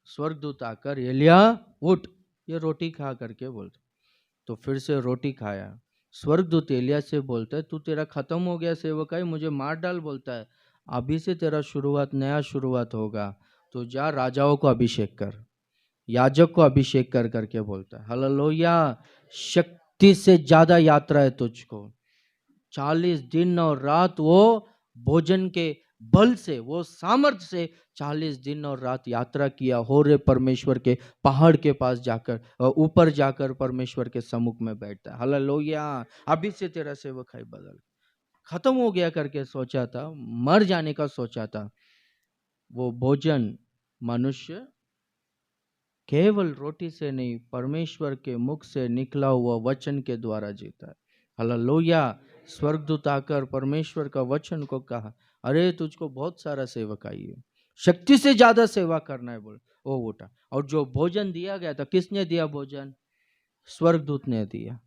स्वर्गदूत आकर एलिया उठ, ये रोटी खा करके बोलता, तो फिर से रोटी खाया। स्वर्गदूत एलिया से बोलता है, तू तेरा खत्म हो गया सेवकाई, मुझे मार डाल बोलता है, अभी से तेरा शुरुआत, नया शुरुआत होगा, तो जा राजाओं को अभिषेक कर, याजक को अभिषेक कर करके बोलता है। हालेलुया, शक्ति से ज्यादा यात्रा है तुझको। 40 दिन और रात वो भोजन के बल से, वो सामर्थ्य से 40 दिन और रात यात्रा किया, होरे परमेश्वर के पहाड़ के पास जाकर, ऊपर जाकर परमेश्वर के सम्मुख में बैठता है। हालेलुया, अभी से तेरा सेवक है बदल, खत्म हो गया करके सोचा था, मर जाने का सोचा था, वो भोजन मनुष्य केवल रोटी से नहीं, परमेश्वर के मुख से निकला हुआ वचन के द्वारा जीता है। हालेलुया, स्वर्गदूत आकर परमेश्वर का वचन को कहा, अरे तुझको बहुत सारा सेवक आई है, शक्ति से ज्यादा सेवा करना है बोल, वो उठा, और जो भोजन दिया गया था, किसने दिया भोजन, स्वर्गदूत ने दिया।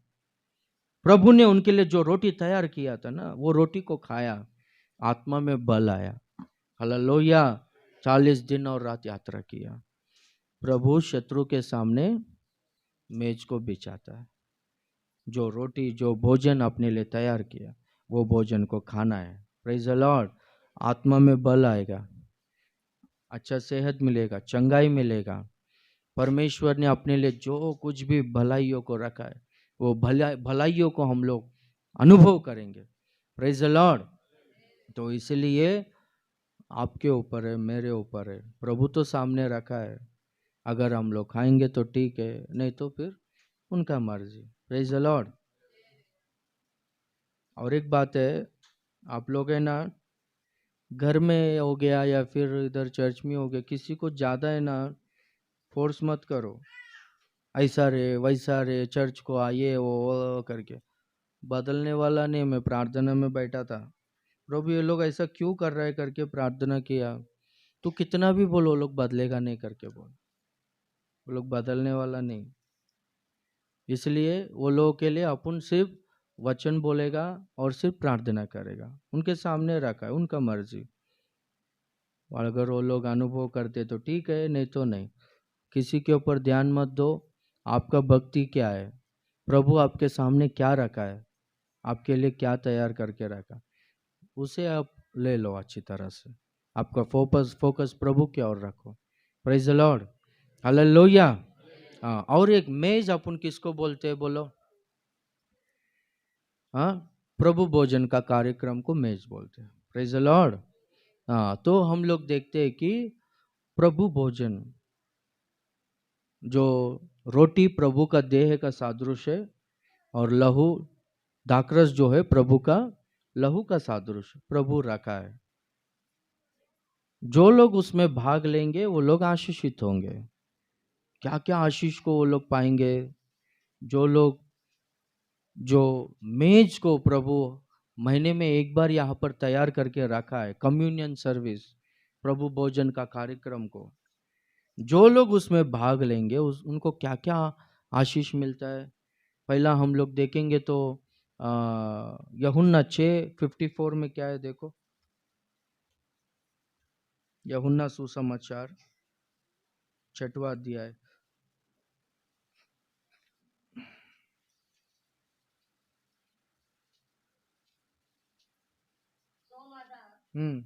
प्रभु ने उनके लिए जो रोटी तैयार किया था ना, वो रोटी को खाया, आत्मा में बल आया। हालेलुया, 40 दिन और रात यात्रा किया। प्रभु शत्रु के सामने मेज को बिछाता है, जो रोटी, जो भोजन अपने लिए तैयार किया, वो भोजन को खाना है। प्रेज द लॉर्ड, आत्मा में बल आएगा, अच्छा सेहत मिलेगा, चंगाई मिलेगा। परमेश्वर ने अपने लिए जो कुछ भी भलाइयों को रखा है, वो भलाइयों को हम लोग अनुभव करेंगे। Praise the Lord. तो इसलिए आपके ऊपर है, मेरे ऊपर है, प्रभु तो सामने रखा है, अगर हम लोग खाएंगे तो ठीक है, नहीं तो फिर उनका मर्जी। Praise the Lord. और एक बात है, आप लोग है ना, घर में हो गया या फिर इधर चर्च में हो गया, किसी को ज़्यादा है ना फोर्स मत करो, ऐसा रे वैसा रे, चर्च को आइए वो करके, बदलने वाला नहीं। मैं प्रार्थना में बैठा था, प्रभु ये लोग ऐसा क्यों कर रहे हैं करके प्रार्थना किया, तो कितना भी बोलो वो लोग बदलेगा नहीं करके बोल, वो लोग बदलने वाला नहीं। इसलिए वो लोगों के लिए अपन सिर्फ वचन बोलेगा और सिर्फ प्रार्थना करेगा, उनके सामने रखा है, उनका मर्जी। और अगर वो लोग अनुभव करते तो ठीक है, नहीं तो नहीं। किसी के ऊपर ध्यान मत दो, आपका भक्ति क्या है, प्रभु आपके सामने क्या रखा है, आपके लिए क्या तैयार करके रखा, उसे आप ले लो अच्छी तरह से। आपका फोकस फोकस प्रभु की ओर रखो। Praise the lord, hallelujah. हाँ, और एक मेज अपन किसको बोलते हैं बोलो, हाँ, प्रभु भोजन का कार्यक्रम को मेज बोलते हैं। Praise the Lord. हाँ, तो हम लोग देखते हैं कि प्रभु भोजन, जो रोटी प्रभु का देह का सादृश्य है, और लहू दाखरस जो है प्रभु का लहू का सादृश्य प्रभु रखा है। जो लोग उसमें भाग लेंगे वो लोग आशीषित होंगे। क्या क्या आशीष को वो लोग पाएंगे, जो लोग, जो मेज को प्रभु महीने में एक बार यहाँ पर तैयार करके रखा है, कम्युनियन सर्विस, प्रभु भोजन का कार्यक्रम को, जो लोग उसमें भाग लेंगे उनको क्या क्या आशीष मिलता है। पहला हम लोग देखेंगे तो यूहन्ना 6:54 में क्या है देखो, यूहन्ना सुसमाचार 6वां अध्याय। हम्म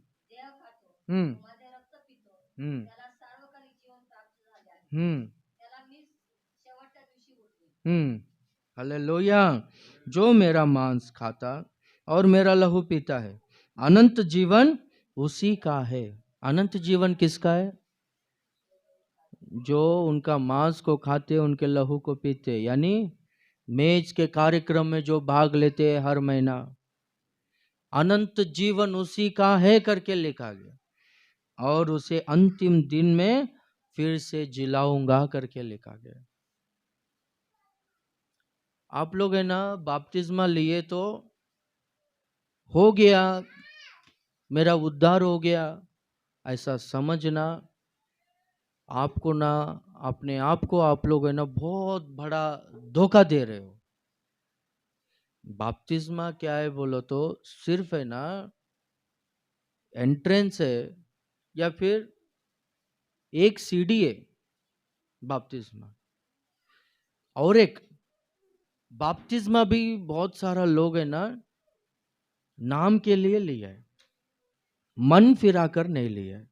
हम्म हम्म हम्म हालेलुया। जो मेरा मांस खाता और मेरा लहू पीता है, अनंत जीवन उसी का है। अनंत जीवन किसका है? जो उनका मांस को खाते, उनके लहू को पीते, यानी मेज के कार्यक्रम में जो भाग लेते हैं हर महीना, अनंत जीवन उसी का है करके लिखा गया। और उसे अंतिम दिन में फिर से जिलाऊंगा करके लिखा गया। आप लोग है ना बपतिस्मा लिए तो हो गया, मेरा उद्धार हो गया, ऐसा समझना आपको ना, अपने आप को आप लोग है ना बहुत बड़ा धोखा दे रहे हो। बपतिस्मा क्या है बोलो तो सिर्फ है ना एंट्रेंस है, या फिर एक सीढ़ी है बपतिस्मा। और एक बपतिस्मा भी बहुत सारा लोग है ना नाम के लिए लिया है, मन फिराकर नहीं लिया है।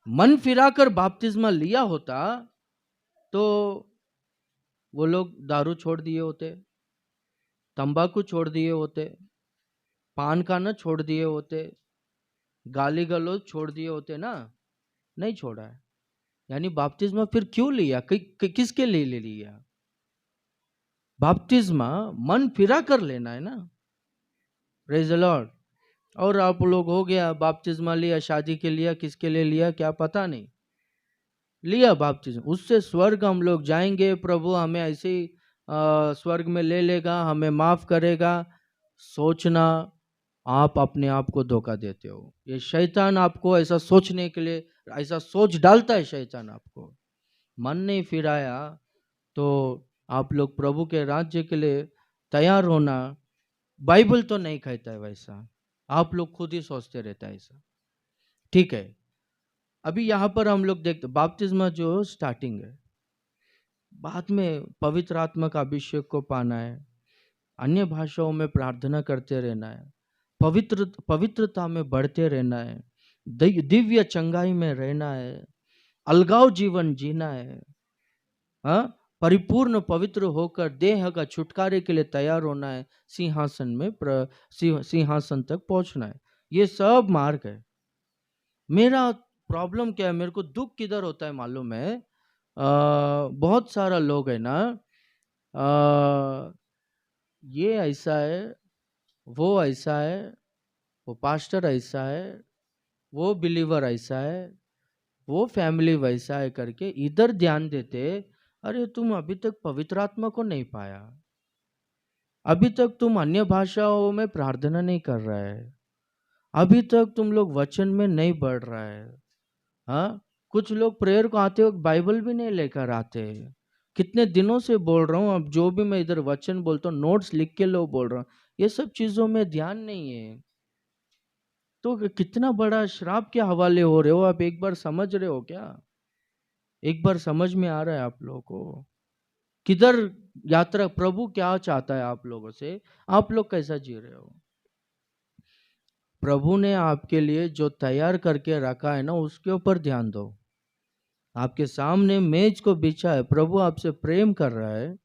मन फिराकर बपतिस्मा लिया होता तो वो लोग दारू छोड़ दिए होते, तंबाकू छोड़ दिए होते, पान खाना छोड़ दिए होते, गाली गलौज छोड़ दिए होते ना। नहीं छोड़ा है। यानी बपतिस्मा फिर क्यों लिया? किसके लिए ले लिया? बपतिस्मा मन फिरा कर लेना है ना। Praise the Lord. और आप लोग हो गया बपतिस्मा लिया, शादी के लिया, किसके लिए लिया क्या पता नहीं, लिया बपतिस्मा। उससे स्वर्ग हम लोग जाएंगे, प्रभु हमें ऐसे ही स्वर्ग में ले लेगा, हमें माफ करेगा। सोचना, आप अपने आप को धोखा देते हो। ये शैतान आपको ऐसा सोचने के लिए, ऐसा सोच डालता है शैतान आपको। मन नहीं फिराया तो आप लोग प्रभु के राज्य के लिए तैयार होना। बाइबल तो नहीं कहता है वैसा, आप लोग खुद ही सोचते रहता है ऐसा। ठीक है, अभी यहाँ पर हम लोग देखते बपतिस्मा जो स्टार्टिंग है, बाद में पवित्र आत्मा का अभिषेक को पाना है, अन्य भाषाओं में प्रार्थना करते रहना है, पवित्रता में बढ़ते रहना है, दिव्य चंगाई में रहना है, अलगाव जीवन जीना है, हाँ, परिपूर्ण पवित्र होकर देह का छुटकारे के लिए तैयार होना है, सिंहासन में सिंहासन तक पहुंचना है। ये सब मार्ग है। मेरा प्रॉब्लम क्या है, मेरे को दुख किधर होता है मालूम है? बहुत सारा लोग है ना, ये ऐसा है, वो ऐसा है, वो पास्टर ऐसा है, वो बिलीवर ऐसा है, वो फैमिली वैसा है करके इधर ध्यान देते। अरे तुम अभी तक पवित्र आत्मा को नहीं पाया, अभी तक तुम अन्य भाषाओं में प्रार्थना नहीं कर रहा है, अभी तक तुम लोग वचन में नहीं बढ़ रहा है। हाँ, कुछ लोग प्रेयर को आते वक्त बाइबल भी नहीं लेकर आते। कितने दिनों से बोल रहा हूँ, अब जो भी मैं इधर वचन बोलता हूँ नोट्स लिख के लो बोल रहा हूँ, ये सब चीजों में ध्यान नहीं है। तो कितना बड़ा श्राप के हवाले हो रहे हो आप, एक बार समझ रहे हो क्या? एक बार समझ में आ रहा है आप लोगों को? किधर यात्रा, प्रभु क्या चाहता है आप लोगों से, आप लोग कैसा जी रहे हो? प्रभु ने आपके लिए जो तैयार करके रखा है ना, उसके ऊपर ध्यान दो। आपके सामने मेज को बिछा है, प्रभु आपसे प्रेम कर रहा है,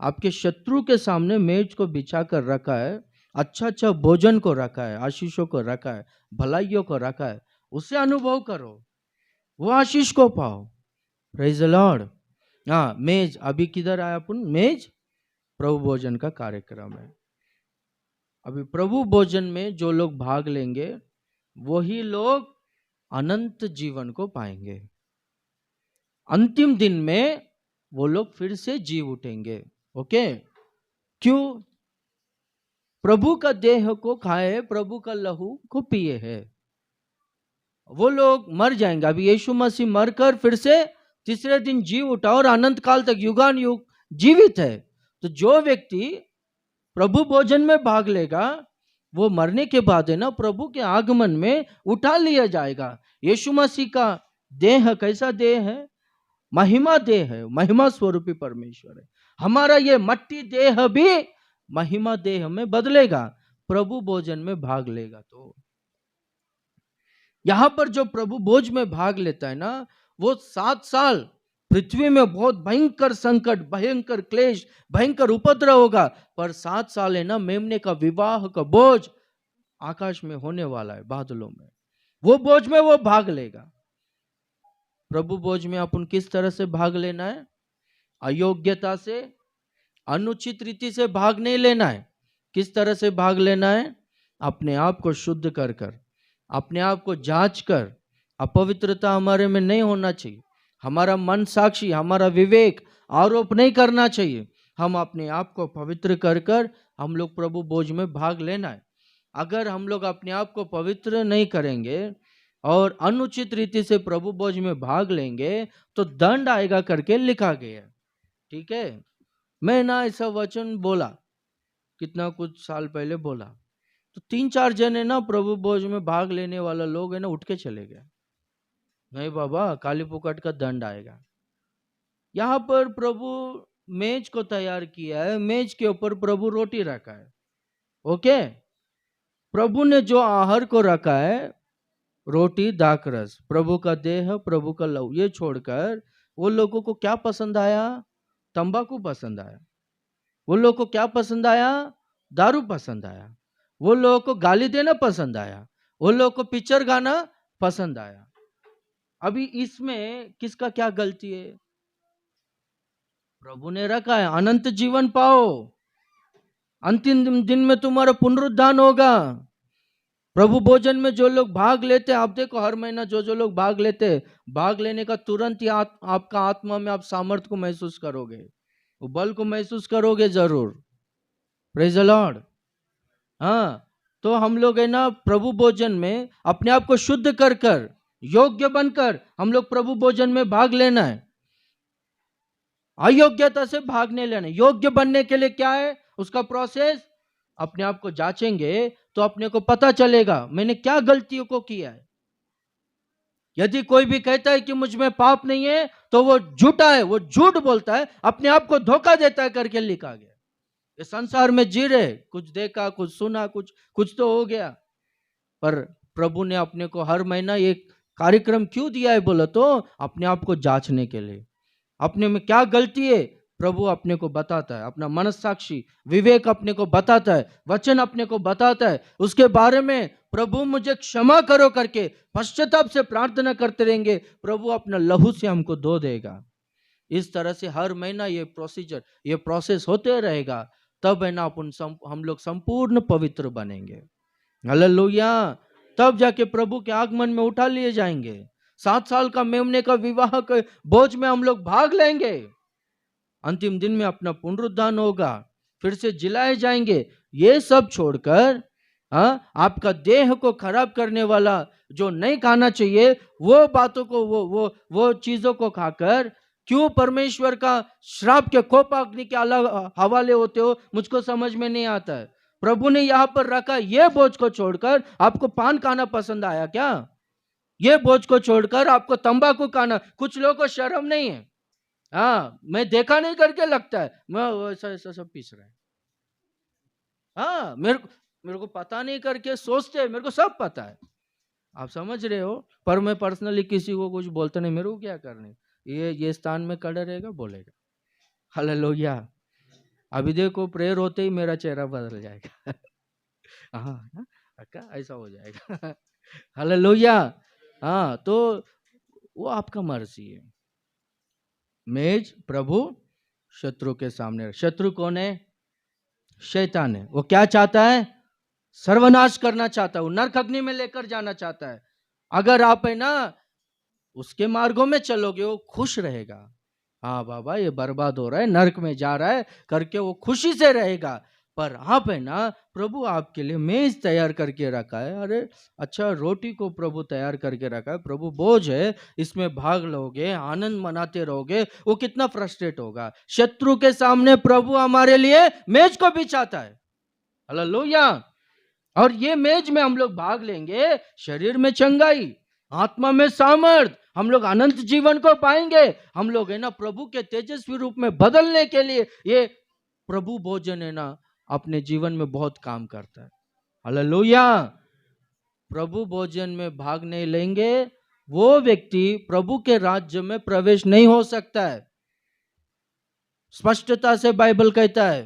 आपके शत्रु के सामने मेज को बिछा कर रखा है, अच्छा अच्छा भोजन को रखा है, आशीषों को रखा है, भलाइयों को रखा है, उसे अनुभव करो, वो आशीष को पाओ। Praise the Lord. हाँ, मेज अभी किधर आया अपन? मेज प्रभु भोजन का कार्यक्रम है। अभी प्रभु भोजन में जो लोग भाग लेंगे वही लोग अनंत जीवन को पाएंगे। अंतिम दिन में वो लोग फिर से जी उठेंगे। ओके? क्यों? प्रभु का देह को खाए, प्रभु का लहू को पिए है। वो लोग मर जाएंगे। अभी यीशु मसीह मरकर फिर से तीसरे दिन जी उठा और अनंत काल तक युगान युग जीवित है। तो जो व्यक्ति प्रभु भोजन में भाग लेगा वो मरने के बाद है ना प्रभु के आगमन में उठा लिया जाएगा। यीशु मसीह का देह कैसा देह है? महिमा देह है, महिमा स्वरूपी परमेश्वर है। हमारा ये मट्टी देह भी महिमा देह में बदलेगा प्रभु भोजन में भाग लेगा तो। यहां पर जो प्रभु भोज में भाग लेता है ना, वो 7 साल पृथ्वी में बहुत भयंकर संकट, भयंकर क्लेश, भयंकर उपद्रव होगा, पर 7 साल है ना मेमने का विवाह का बोझ आकाश में होने वाला है, बादलों में। वो बोझ में वो भाग लेगा। प्रभु बोझ में अपन किस तरह से भाग लेना है? अयोग्यता से, अनुचित रीति से भाग नहीं लेना है। किस तरह से भाग लेना है? अपने आप को शुद्ध कर कर, अपने आप को जांच कर। अपवित्रता हमारे में नहीं होना चाहिए। हमारा मन साक्षी, हमारा विवेक आरोप नहीं करना चाहिए। हम अपने आप को पवित्र कर कर हम लोग प्रभु बोझ में भाग लेना है। अगर हम लोग अपने आप को पवित्र नहीं करेंगे और अनुचित रीति से प्रभु बोझ में भाग लेंगे तो दंड आएगा करके लिखा गया है। ठीक है, मैं ना ऐसा वचन बोला, कितना कुछ साल पहले बोला, तो 3-4 जने ना प्रभु भोज में भाग लेने वाला लोग है ना उठ के चले गए। नहीं बाबा, काली पुकट का दंड आएगा। यहाँ पर प्रभु मेज को तैयार किया है, मेज के ऊपर प्रभु रोटी रखा है। ओके, प्रभु ने जो आहार को रखा है, रोटी दाखरस, प्रभु का देह, प्रभु का लहू, ये छोड़कर वो लोगों को क्या पसंद आया? तंबाकू पसंद आया। वो लोगों को क्या पसंद आया? दारू पसंद आया। वो लोगों को गाली देना पसंद आया। वो लोगों को पिक्चर गाना पसंद आया। अभी इसमें किसका क्या गलती है? प्रभु ने रखा है अनंत जीवन पाओ, अंतिम दिन में तुम्हारा पुनरुद्धान होगा। प्रभु भोजन में जो लोग भाग लेते हैं, आप देखो हर महीना जो लोग भाग लेते हैं, भाग लेने का तुरंत ही आपका आत्मा में आप सामर्थ्य को महसूस करोगे, वो बल को महसूस करोगे जरूर। Praise the Lord. हाँ, तो हम लोग है ना प्रभु भोजन में अपने आप को शुद्ध कर कर, योग्य बनकर हम लोग प्रभु भोजन में भाग लेना है। अयोग्यता से भाग नहीं लेना। योग्य बनने के लिए क्या है उसका प्रोसेस? अपने आप को जांचेंगे तो अपने को पता चलेगा मैंने क्या गलतियों को किया है। यदि कोई भी कहता है कि मुझ में पाप नहीं है तो वो झूठा है, वो झूठ बोलता है, अपने आप को धोखा देता है करके लिखा गया। ये संसार में जी रहे, कुछ देखा, कुछ सुना, कुछ तो हो गया, पर प्रभु ने अपने को हर महीना एक कार्यक्रम क्यों दिया है बोला तो अपने आप को जांचने के लिए। अपने में क्या गलती है प्रभु अपने को बताता है, अपना मनस्साक्षी विवेक अपने को बताता है, वचन अपने को बताता है। उसके बारे में प्रभु मुझे क्षमा करो करके पश्चाताप से प्रार्थना करते रहेंगे, प्रभु अपना लहू से हमको धो देगा। इस तरह से हर महीना ये प्रोसीजर, ये प्रोसेस होते रहेगा, तब है ना हम लोग संपूर्ण पवित्र बनेंगे। हालेलुया। तब जाके प्रभु के आगमन में उठा लिए जाएंगे। 7 साल का मेमने का विवाह के बोझ में हम लोग भाग लेंगे। अंतिम दिन में अपना पुनरुद्धान होगा, फिर से जिलाए जाएंगे। ये सब छोड़कर आपका देह को खराब करने वाला जो नहीं खाना चाहिए, वो बातों को, वो चीजों को खाकर क्यों परमेश्वर का श्राप के कोपाग्नि के अलग हवाले होते हो, मुझको समझ में नहीं आता है। प्रभु ने यहाँ पर रखा ये बोझ को छोड़कर आपको पान खाना पसंद आया क्या? ये बोझ को छोड़कर आपको तंबाकू खाना, कुछ लोगों को शर्म नहीं है। हाँ, मैं देखा नहीं करके लगता है मैं ऐसा सब पीस रहा है। हाँ, मेरे को पता नहीं करके सोचते हैं, मेरे को सब पता है, आप समझ रहे हो, पर मैं पर्सनली किसी को कुछ बोलता नहीं। मेरे को क्या करने, ये स्थान में खड़ा रहेगा, बोलेगा। हालेलुया। अभी देखो प्रेयर होते ही मेरा चेहरा बदल जाएगा। हाँ, ऐसा हो जाएगा। हालेलुया। हाँ, तो वो आपका मर्जी है। मेज प्रभु शत्रु के सामने। शत्रु कौन है? शैतान है। वो क्या चाहता है? सर्वनाश करना चाहता है, वो नरक अग्नि में लेकर जाना चाहता है। अगर आप है ना उसके मार्गों में चलोगे, वो खुश रहेगा। हाँ बाबा, ये बर्बाद हो रहा है, नरक में जा रहा है करके वो खुशी से रहेगा। पर आप है ना प्रभु आपके लिए मेज तैयार करके रखा है। अरे अच्छा, रोटी को प्रभु तैयार करके रखा है, प्रभु बोझ है, इसमें भाग लोगे, आनंद मनाते रहोगे, वो कितना फ्रस्ट्रेट होगा। शत्रु के सामने प्रभु हमारे लिए मेज को बिछाता है। हालेलुया। और ये मेज में हम लोग भाग लेंगे, शरीर में चंगाई, आत्मा में सामर्थ, हम लोग अनंत जीवन को पाएंगे। हम लोग है ना प्रभु के तेजस्वी रूप में बदलने के लिए ये प्रभु भोजन है ना अपने जीवन में बहुत काम करता है। हालेलुया। प्रभु भोजन में भाग नहीं लेंगे, वो व्यक्ति प्रभु के राज्य में प्रवेश नहीं हो सकता है। स्पष्टता से बाइबल कहता है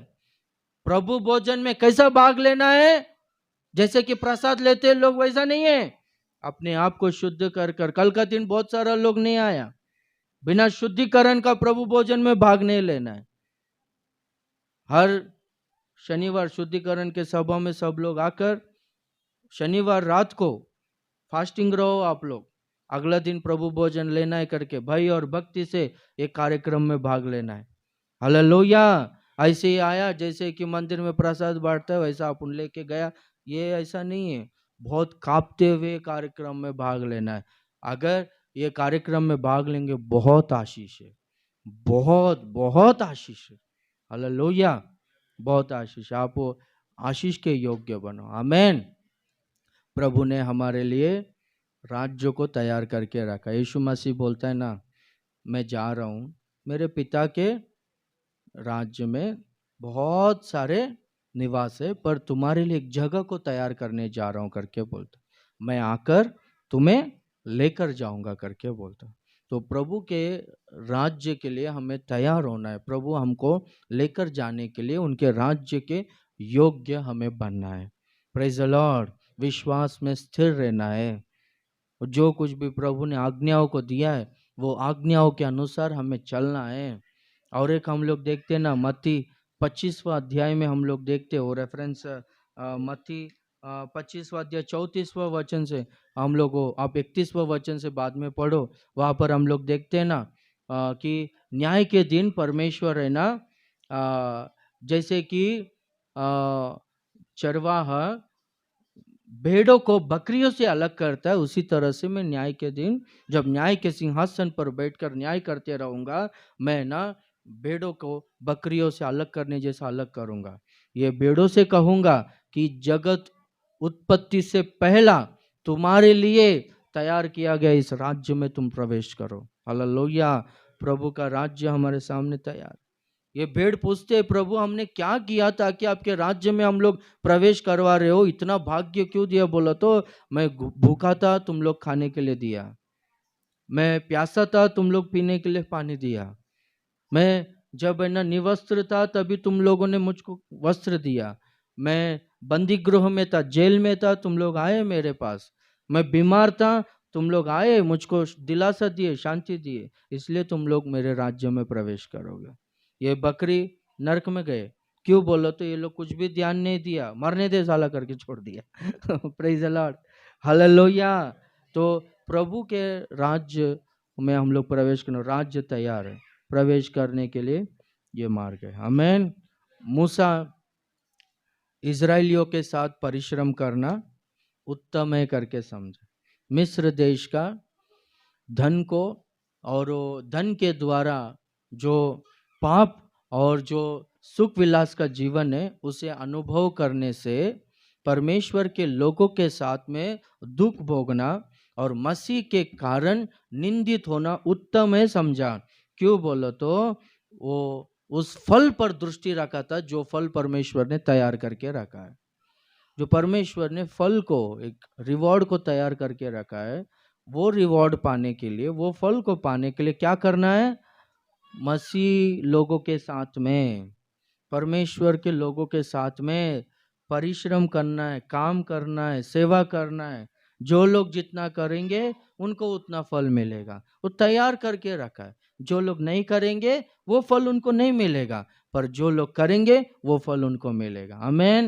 प्रभु भोजन में कैसा भाग लेना है, जैसे कि प्रसाद लेते लोग वैसा नहीं है। अपने आप को शुद्ध कर कर, कल का दिन बहुत सारा लोग नहीं आया, बिना शुद्धिकरण का प्रभु भोजन में भाग नहीं लेना है। हर शनिवार शुद्धिकरण के सभा में सब लोग आकर शनिवार रात को फास्टिंग रहो आप लोग, अगला दिन प्रभु भोजन लेना है करके भय और भक्ति से एक कार्यक्रम में भाग लेना है। हालेलुया। ऐसे ही आया जैसे कि मंदिर में प्रसाद बांटता है वैसा अपन लेके गया, ये ऐसा नहीं है। बहुत कांपते हुए कार्यक्रम में भाग लेना है। अगर ये कार्यक्रम में भाग लेंगे बहुत आशीष है, बहुत बहुत आशीष है। हालेलुया, बहुत आशीष। आप आशीष के योग्य बनो। आमेन। प्रभु ने हमारे लिए राज्य को तैयार करके रखा। यीशु मसीह बोलता है ना, मैं जा रहा हूँ, मेरे पिता के राज्य में बहुत सारे निवास है, पर तुम्हारे लिए एक जगह को तैयार करने जा रहा हूँ करके बोलता। मैं आकर तुम्हें लेकर जाऊंगा करके बोलता। तो प्रभु के राज्य के लिए हमें तैयार होना है। प्रभु हमको लेकर जाने के लिए उनके राज्य के योग्य हमें बनना है। Praise the Lord. विश्वास में स्थिर रहना है। जो कुछ भी प्रभु ने आज्ञाओं को दिया है वो आज्ञाओं के अनुसार हमें चलना है। और एक हम लोग देखते हैं ना, मत्ती 25वां अध्याय में हम लोग देखते हो रेफरेंस, मत्ती 25वां अध्याय 34वां वचन से हम लोग, आप 31वां वचन से बाद में पढ़ो, वहाँ पर हम लोग देखते हैं ना कि न्याय के दिन परमेश्वर है ना, जैसे कि चरवाहा भेड़ों को बकरियों से अलग करता है, उसी तरह से मैं न्याय के दिन जब न्याय के सिंहासन पर बैठकर न्याय करते रहूंगा, मैं ना भेड़ों को बकरियों से अलग करने जैसा अलग करूंगा। ये भेड़ों से कहूंगा कि जगत उत्पत्ति से पहला तुम्हारे लिए तैयार किया गया इस राज्य में तुम प्रवेश करो। हालेलुया। प्रभु का राज्य हमारे सामने तैयार। ये भेड़ पूछते प्रभु हमने क्या किया ताकि आपके राज्य में हम लोग प्रवेश करवा रहे हो, इतना भाग्य क्यों दिया? बोला तो मैं भूखा था, तुम लोग खाने के लिए दिया, मैं प्यासा था, तुम लोग पीने के लिए पानी दिया, मैं जब है ना निवस्त्र था तभी तुम लोगों ने मुझको वस्त्र दिया, मैं बंदी गृह में था, जेल में था, तुम लोग आए मेरे पास, मैं बीमार था, तुम लोग आए मुझको दिलासा दिए, शांति दिए, इसलिए तुम लोग मेरे राज्य में प्रवेश करोगे। ये बकरी नरक में गए, क्यों? बोलो तो ये लोग कुछ भी ध्यान नहीं दिया, मरने दे साला करके छोड़ दिया। Praise the lord. हालेलुया। तो प्रभु के राज्य में हम लोग प्रवेश करना, राज्य तैयार है, प्रवेश करने के लिए ये मार्ग है। आमेन। मूसा इजराइलियों के साथ परिश्रम करना उत्तम है करके समझे। मिस्र देश का धन को और धन के द्वारा जो पाप और जो सुख विलास का जीवन है उसे अनुभव करने से परमेश्वर के लोगों के साथ में दुख भोगना और मसीह के कारण निंदित होना उत्तम है समझा। क्यों? बोलो तो वो उस फल पर दृष्टि रखा था जो फल परमेश्वर ने तैयार करके रखा है। जो परमेश्वर ने फल को, एक रिवॉर्ड को तैयार करके रखा है, वो रिवॉर्ड पाने के लिए, वो फल को पाने के लिए क्या करना है? मसीह लोगों के साथ में, परमेश्वर के लोगों के साथ में परिश्रम करना है, काम करना है, सेवा करना है। जो लोग जितना करेंगे उनको उतना फल मिलेगा, वो तैयार करके रखा है। जो लोग नहीं करेंगे वो फल उनको नहीं मिलेगा, पर जो लोग करेंगे वो फल उनको मिलेगा। आमीन।